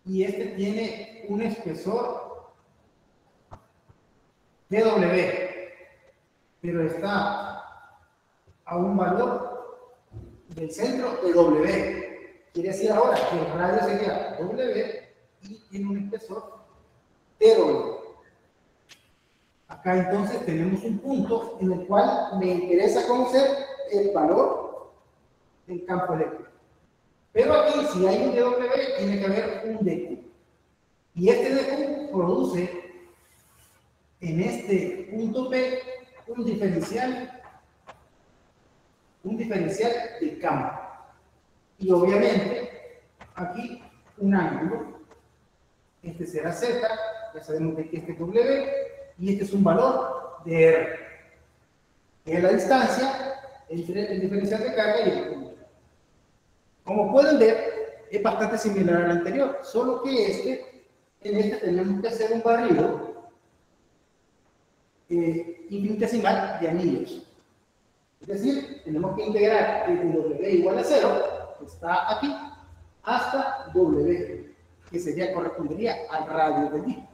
y este tiene un espesor de W, pero está a un valor del centro de W. Quiere decir ahora que el radio sería W y tiene un espesor de W. Acá entonces tenemos un punto en el cual me interesa conocer el valor del campo eléctrico. Pero aquí, si hay un dW, tiene que haber un dQ. Y este dQ produce en este punto P un diferencial de campo. Y obviamente, aquí un ángulo. Este será Z, ya sabemos que este es W, y este es un valor de R, que es la distancia entre el diferencial de carga y el punto. Como pueden ver, es bastante similar al anterior, solo que en este tenemos que hacer un barrido infinitesimal de anillos. Es decir, tenemos que integrar desde W igual a 0, que está aquí, hasta W, que correspondería al radio del disco.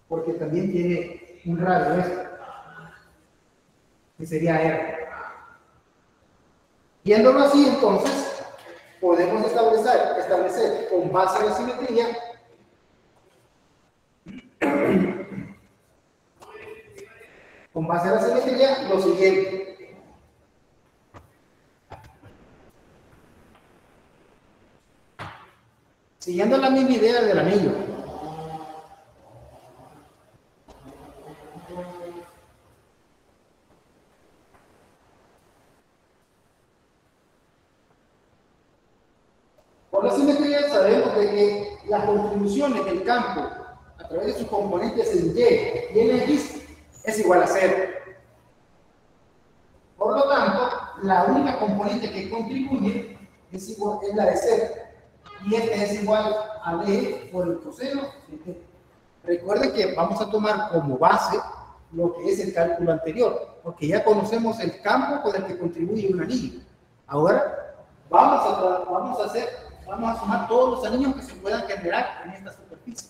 Porque también tiene un radio que sería R. Viéndolo así, entonces, podemos establecer con base a la simetría lo siguiente. Siguiendo la misma idea del anillo. Por la simetría sabemos de que las contribuciones del campo a través de sus componentes en Y y en X es igual a 0. Por lo tanto, la única componente que contribuye es la de 0. Y este es igual a D por el coseno de T. Recuerden que vamos a tomar como base lo que es el cálculo anterior, porque ya conocemos el campo con el que contribuye un anillo. Ahora vamos a sumar todos los anillos que se puedan generar en esta superficie.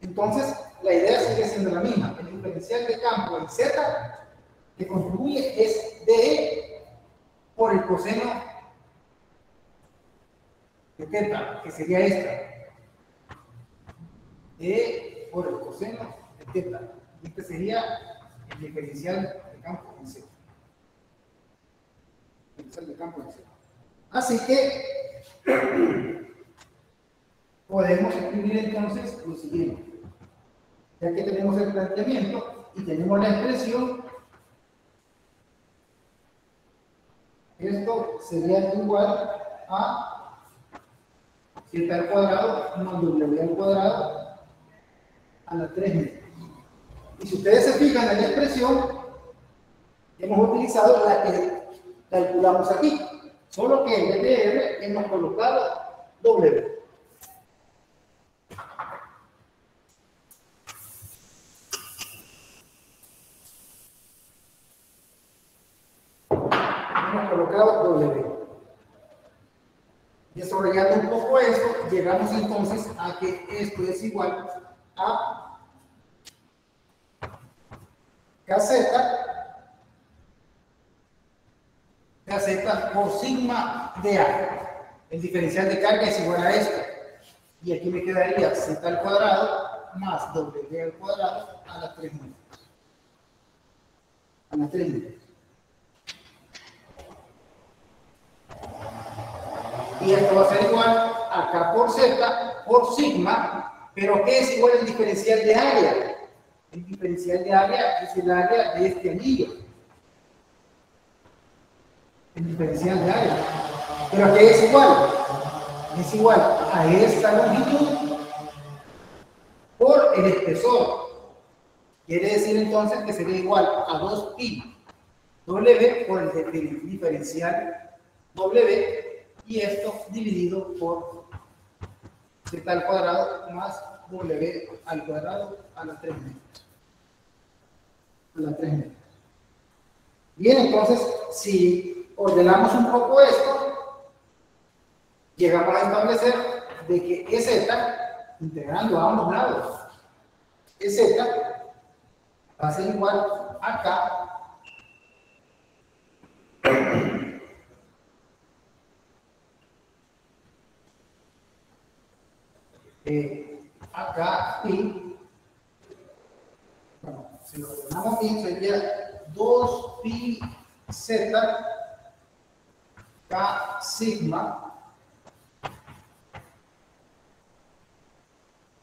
Entonces, la idea sigue siendo la misma. El diferencial de campo en Z que contribuye es DE por el coseno de teta, que sería esta. E por el coseno de teta. Y este sería el diferencial de campo en Z. Así que podemos escribir entonces lo siguiente. Ya que tenemos el planteamiento y tenemos la expresión, esto sería igual a z al cuadrado más w al cuadrado a la 3 metros. Y si ustedes se fijan en la expresión, hemos utilizado la que calculamos aquí, solo que en vez de R hemos colocado W. Hemos colocado W. Desarrollando un poco esto, llegamos entonces a que esto es igual a KZ por sigma de A. El diferencial de carga es igual a esto. Y aquí me quedaría Z al cuadrado más W al cuadrado a la 3 menos. A la 3 menos. Y esto va a ser igual a K por Z por sigma, pero ¿qué es igual el diferencial de área? El diferencial de área es el área de este anillo. El diferencial de área. ¿Pero a qué es igual? Es igual a esta longitud por el espesor. Quiere decir entonces que sería igual a 2pi W por el diferencial W y esto dividido por Z al cuadrado más W al cuadrado a la 3 metros. A la 3 metros. Bien, entonces, si ordenamos un poco esto, llegamos a establecer de que EZ, integrando a ambos lados, EZ va a ser igual a K acá pi, bueno, si lo ordenamos bien sería 2pi z K sigma,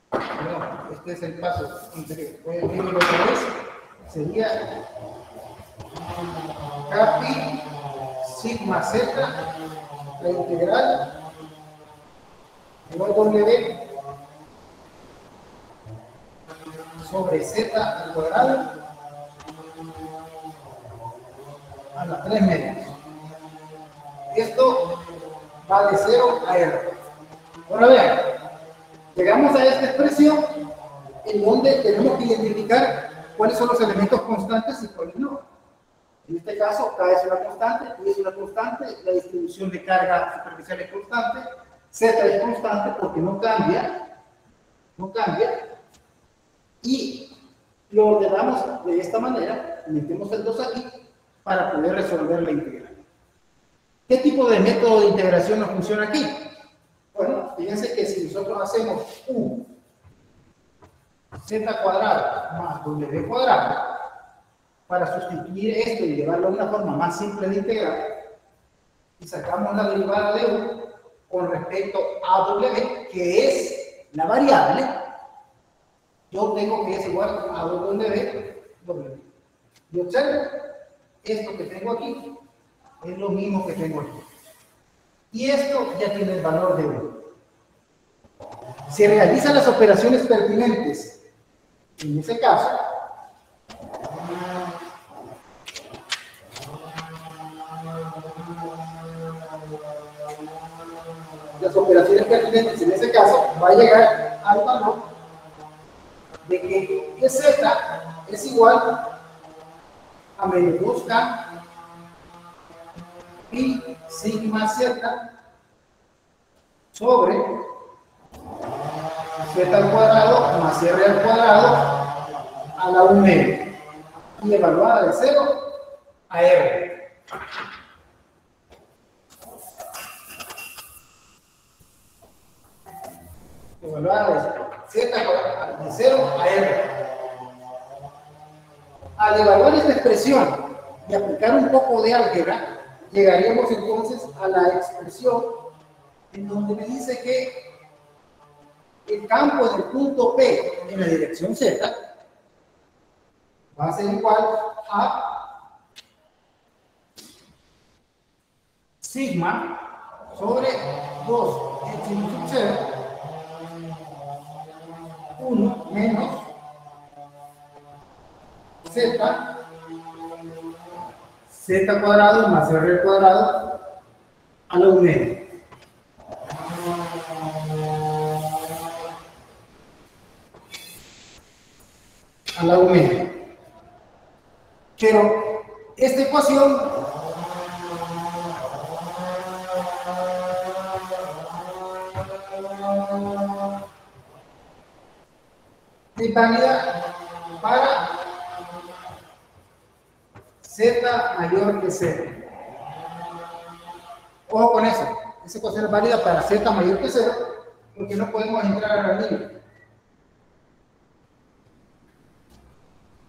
perdón, este es el paso anterior, pueden verlo lo que es, sería K pi sigma z, la integral de W sobre z al cuadrado a las 3 medios. Esto va de 0 a R. Ahora vean, llegamos a esta expresión en donde tenemos que identificar cuáles son los elementos constantes y cuáles no. En este caso, K es una constante, Y es una constante, la distribución de carga superficial es constante, Z es constante porque no cambia, y lo ordenamos de esta manera, metemos el 2 aquí para poder resolver la integral. ¿Qué tipo de método de integración nos funciona aquí? Bueno, fíjense que si nosotros hacemos U Z cuadrado más W cuadrado, para sustituir esto y llevarlo a una forma más simple de integrar, y sacamos la derivada de U con respecto a W, que es la variable, yo tengo que es igual a W. Y observen, esto que tengo aquí es lo mismo que tengo aquí. Y esto ya tiene el valor de 1. Se realizan las operaciones pertinentes. En ese caso, va a llegar al valor de que EZ es igual a menos 2K pi sigma Z sobre Z al cuadrado más R al cuadrado a la 1 medio y evaluada de 0 a R. Evaluada de Z de 0 a R. Al evaluar esta expresión y aplicar un poco de álgebra, llegaríamos entonces a la expresión en donde me dice que el campo del punto P en la dirección Z va a ser igual a sigma sobre 2 epsilon sub 0 1 menos Z cuadrado más R cuadrado a la 1 medio. A la 1 medio. Pero esta ecuación es válida para Z mayor que 0. Ojo con eso. Esa ecuación es válida para Z mayor que 0 porque no podemos entrar al anillo.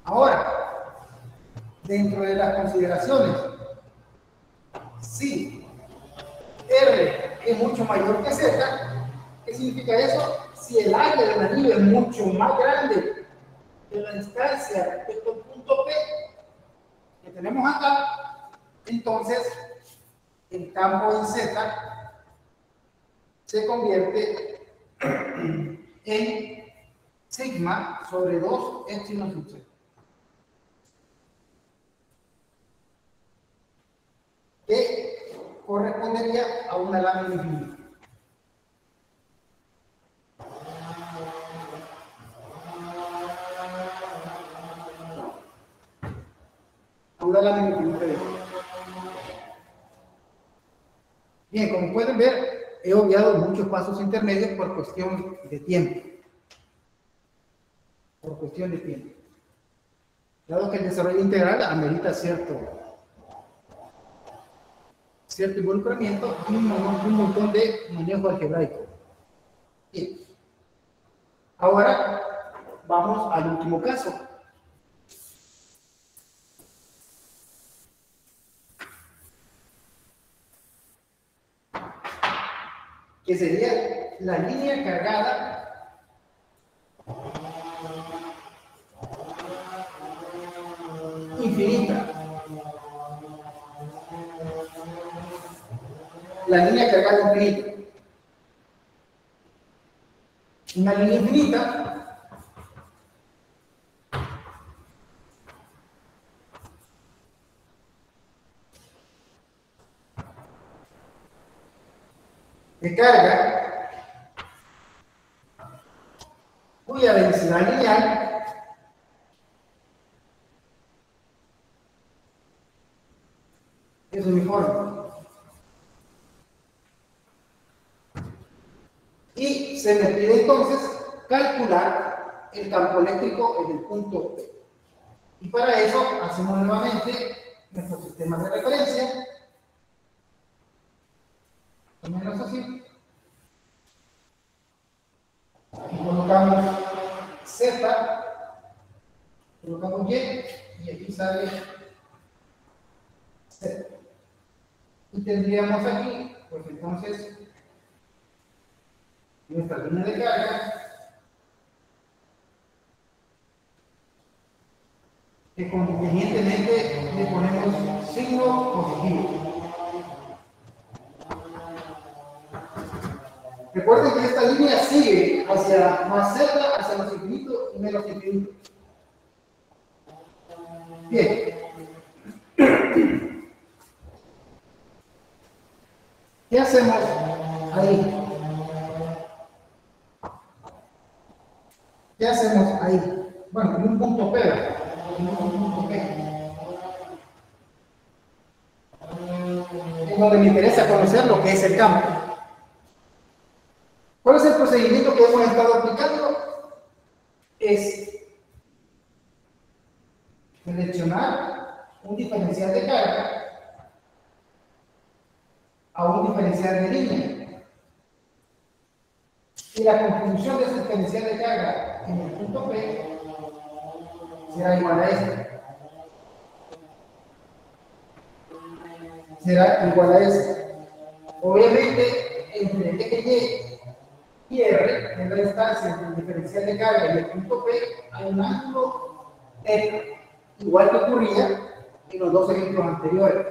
Ahora, dentro de las consideraciones, si R es mucho mayor que Z, ¿qué significa eso? Si el área del anillo es mucho más grande que la distancia respecto al punto P que tenemos acá, entonces el campo en Z se convierte en sigma sobre 2 epsilon sub Z, que correspondería a una lámina infinita. Una lámina infinita de esto. Bien, como pueden ver, he obviado muchos pasos intermedios por cuestión de tiempo. Por cuestión de tiempo. Dado que el desarrollo integral amerita cierto involucramiento y un montón de manejo algebraico. Bien. Ahora vamos al último caso. Que sería la línea cargada infinita. La línea cargada infinita. Una línea infinita de carga cuya densidad lineal es uniforme. Y se me pide entonces calcular el campo eléctrico en el punto P. Y para eso hacemos nuevamente nuestro sistema de referencia. Ponemos así. Y colocamos Z, colocamos y aquí sale Z. Y tendríamos aquí, pues entonces, nuestra línea de carga que convenientemente le ponemos signo positivo. Recuerden que esta línea sigue hacia más cerca, hacia los infinitos y menos infinitos. Bien. ¿Qué hacemos ahí? ¿Qué hacemos ahí? Bueno, en un punto P. En donde me interesa conocer lo que es el campo. ¿Cuál es el procedimiento que hemos estado aplicando? Es seleccionar un diferencial de carga a un diferencial de línea. Y la contribución de ese diferencial de carga en el punto P será igual a este. Será igual a este. Obviamente, entre el eje Y R, en la distancia entre el diferencial de carga y el punto P, hay un ángulo θ, igual que ocurría en los dos ejemplos anteriores.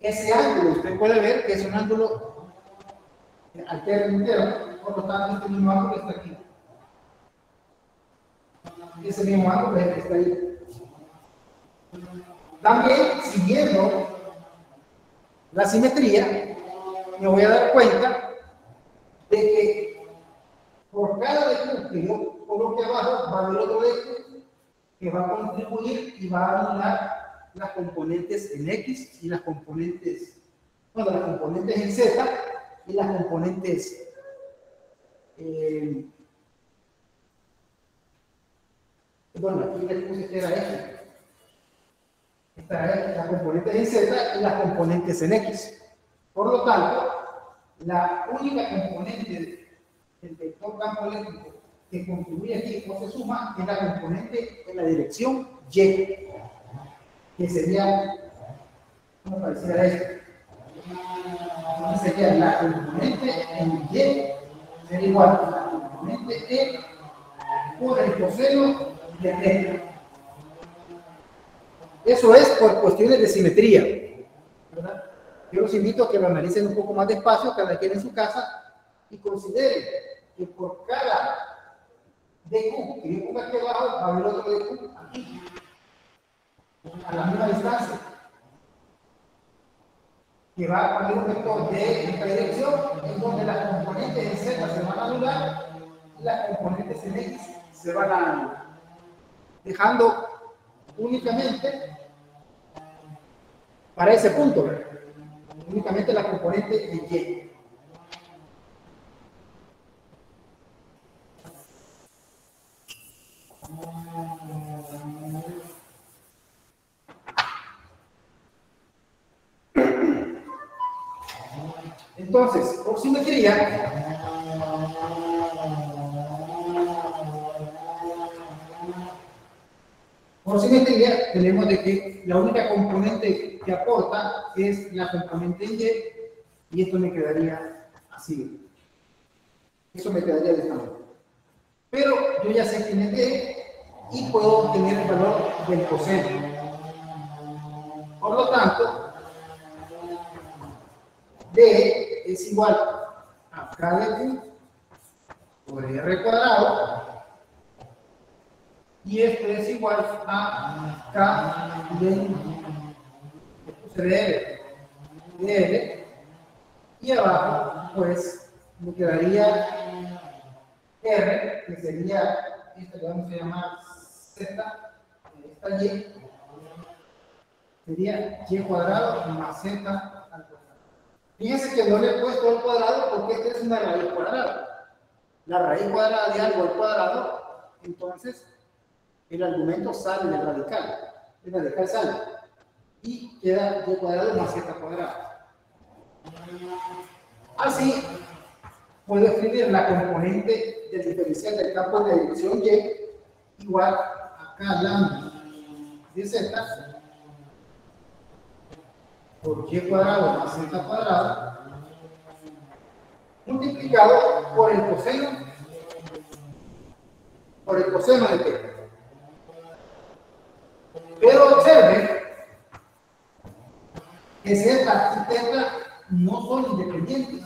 Ese ángulo, usted puede ver que es un ángulo alterno interno, por lo tanto, este mismo ángulo está aquí. Ese mismo ángulo es el que está ahí. También, siguiendo la simetría, me voy a dar cuenta de que por cada vector que yo coloque abajo va a haber otro vector que va a contribuir y va a anular las componentes en X y las componentes, bueno, las componentes en Z y las componentes bueno, aquí les puse que era X. Esta es las componentes en Z y las componentes en X. Por lo tanto, la única componente del vector campo eléctrico que contribuye aquí o se suma es la componente en la dirección Y, que sería, ¿cómo pareciera esto? Entonces sería la componente en Y sería igual a la componente E por el coseno de θ. Eso es por cuestiones de simetría, ¿verdad? Yo los invito a que lo analicen un poco más despacio, cada quien en su casa, y consideren que por cada dq que yo ponga aquí abajo, va a haber otro dq aquí, a la misma distancia, que va a poner un vector de esta dirección, en donde las componentes en z se van a anular y las componentes en x se van a anular, dejando únicamente para ese punto, únicamente la componente en Y. Entonces, por simetría, tenemos de que la única componente que aporta es la componente en Y, y esto me quedaría así. Eso me quedaría de esta manera. Pero yo ya sé quién es D y puedo obtener el valor del coseno. Por lo tanto, D es igual a K de Q por R cuadrado, y esto es igual a K de L, y abajo pues me quedaría R, que sería, esta que vamos a llamar Z, esta Y, sería Y cuadrado más Z al cuadrado. Fíjense que no le he puesto al cuadrado porque esta es una raíz cuadrada. La raíz cuadrada de algo al cuadrado, entonces el argumento sale del radical. El radical sale y queda Y cuadrado más Z cuadrado. Así puedo escribir la componente del diferencial del campo de dirección Y igual a K lambda de Z por Y cuadrado más Z cuadrado multiplicado por el coseno de θ. Pero observen que Z y θ no son independientes.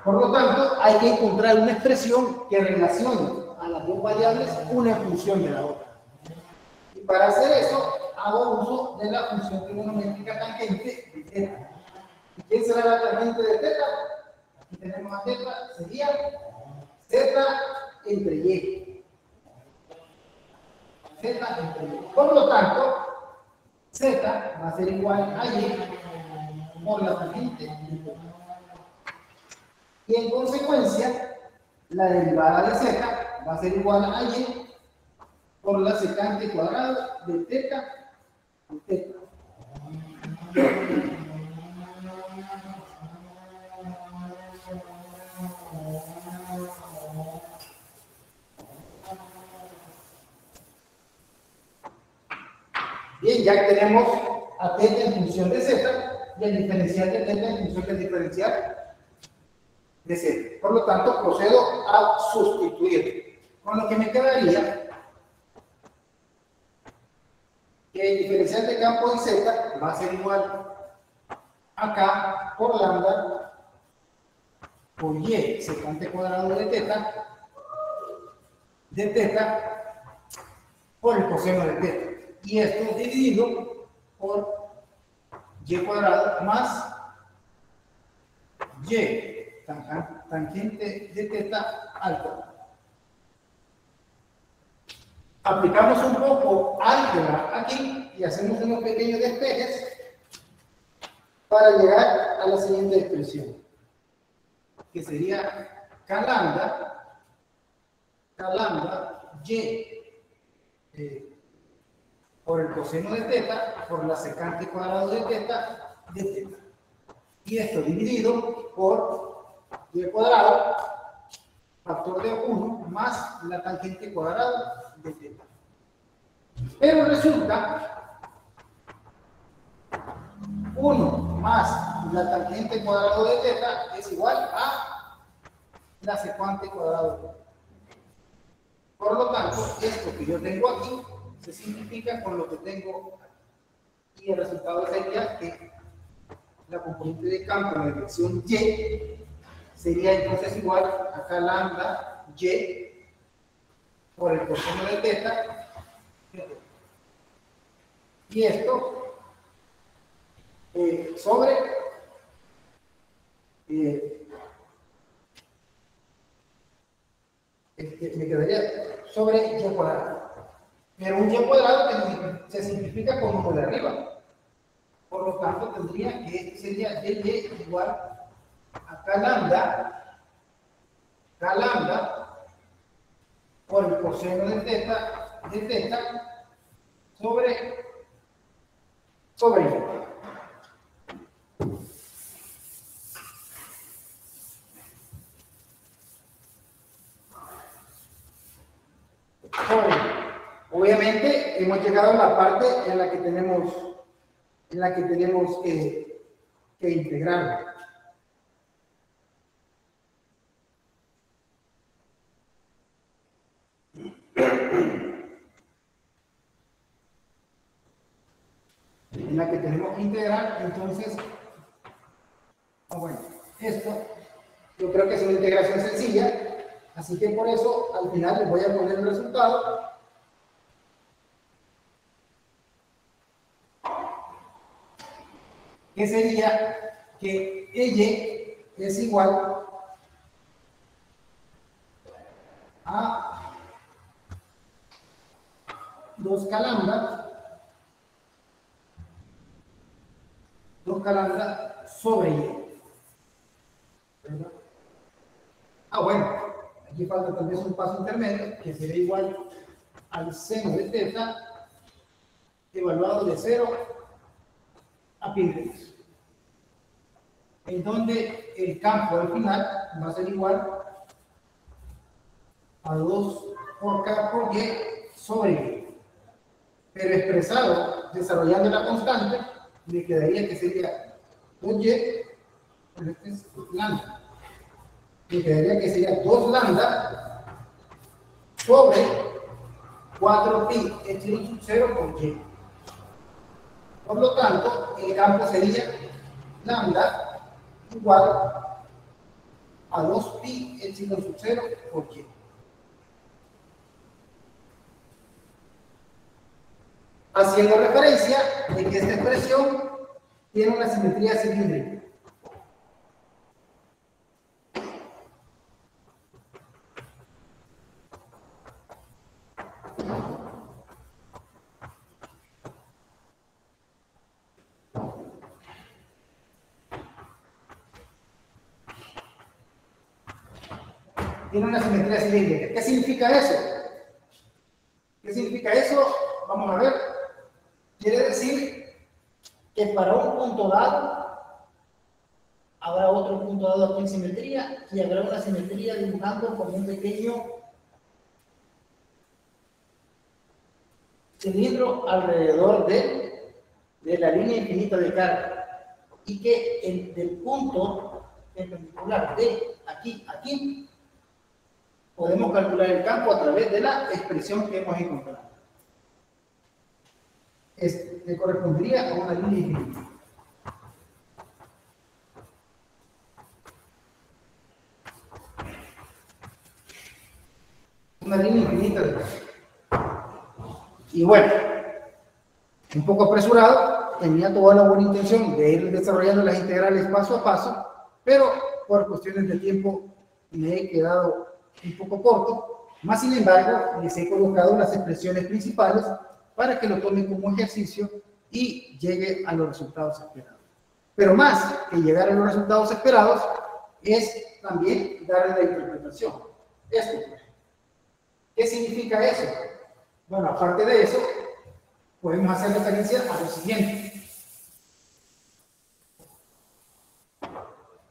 Por lo tanto, hay que encontrar una expresión que relacione a las dos variables una función de la otra. Y para hacer eso, hago uso de la función trigonométrica tangente de θ. ¿Y quién será la tangente de θ? Aquí tenemos a θ, sería Z entre Y. Z entre Y. Por lo tanto, Z va a ser igual a Y por la tangente de θ. Y en consecuencia, la derivada de Z va a ser igual a Y por la secante cuadrada de θ de θ. Bien, ya tenemos a θ en función de Z y el diferencial de θ en función del diferencial de Z. Por lo tanto, procedo a sustituir. Con lo que me quedaría que el diferencial de campo de Z va a ser igual a K por lambda por Y secante cuadrado de θ por el coseno de θ. Y esto dividido por Y cuadrado más Y tangente de θ al cuadrado. Aplicamos un poco álgebra aquí y hacemos unos pequeños despejes para llegar a la siguiente expresión, que sería K lambda Y por el coseno de θ por la secante cuadrado de θ de θ. y esto dividido por y cuadrado, factor de 1 más la tangente cuadrada de θ. Pero resulta 1 más la tangente cuadrado de θ es igual a la secante cuadrado de θ. Por lo tanto, esto que yo tengo aquí se simplifica con lo que tengo aquí. Y el resultado sería que la componente de campo en la dirección Y sería entonces igual a K lambda Y por el coseno de θ. Y esto sobre me quedaría sobre Y cuadrado. Pero un Y cuadrado que se simplifica con uno de arriba. Por lo tanto, tendría que esto sería Y igual a K lambda por el coseno de θ sobre Y. Obviamente hemos llegado a la parte en la que tenemos que integrar. En la que tenemos que integrar, entonces, bueno, esto yo creo que es una integración sencilla, así que por eso al final les voy a poner el resultado. Que sería que Y es igual a 2K lambda sobre Y. ¿Verdad? Bueno, aquí falta tal vez un paso intermedio que sería igual al seno de θ evaluado de 0 a pi de x, en donde el campo al final va a ser igual a 2 por K por Y sobre Y. Pero expresado desarrollando la constante, me quedaría que sería 2Y, pero este es lambda. Me quedaría que sería 2 lambda sobre 4 pi epsilon sub 0 por Y. Por lo tanto, el campo sería lambda igual a 2 pi epsilon sub 0 por Y. Haciendo referencia de que esta expresión tiene una simetría cilíndrica. Tiene una simetría cilíndrica. ¿Qué significa eso? ¿Qué significa eso? Vamos a ver. Quiere decir que para un punto dado habrá otro punto dado aquí en simetría y habrá una simetría dibujando como un pequeño cilindro alrededor de la línea infinita de carga, y que del punto perpendicular de aquí a aquí podemos calcular el campo a través de la expresión que hemos encontrado. Que correspondería a una línea infinita. Una línea infinita de carga. Y bueno, un poco apresurado, tenía toda la buena intención de ir desarrollando las integrales paso a paso, pero por cuestiones de tiempo me he quedado un poco corto. Más sin embargo, les he colocado las expresiones principales para que lo tomen como ejercicio y llegue a los resultados esperados. Pero más que llegar a los resultados esperados, es también darle la interpretación. Esto, ¿qué significa eso? Bueno, aparte de eso, podemos hacer referencia a lo siguiente.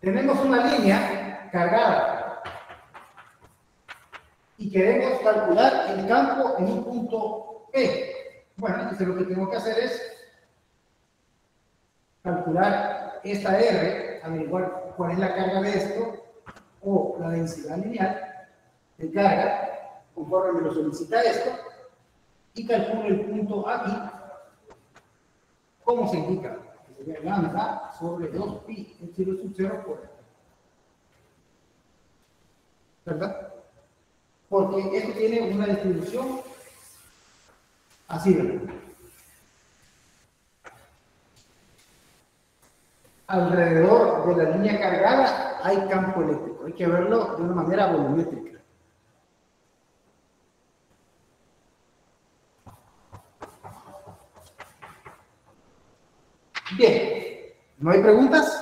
tenemos una línea cargada y queremos calcular el campo en un punto P. Bueno, entonces lo que tengo que hacer es calcular esta R, averiguar cuál es la carga de esto, o la densidad lineal de carga, conforme me lo solicita esto, y calculo el punto aquí. ¿Cómo se indica? Que sería lambda sobre 2pi epsilon sub 0 por R. ¿Verdad? Porque esto tiene una distribución así de alrededor de la línea cargada hay campo eléctrico. Hay que verlo de una manera volumétrica. Bien, ¿no hay preguntas?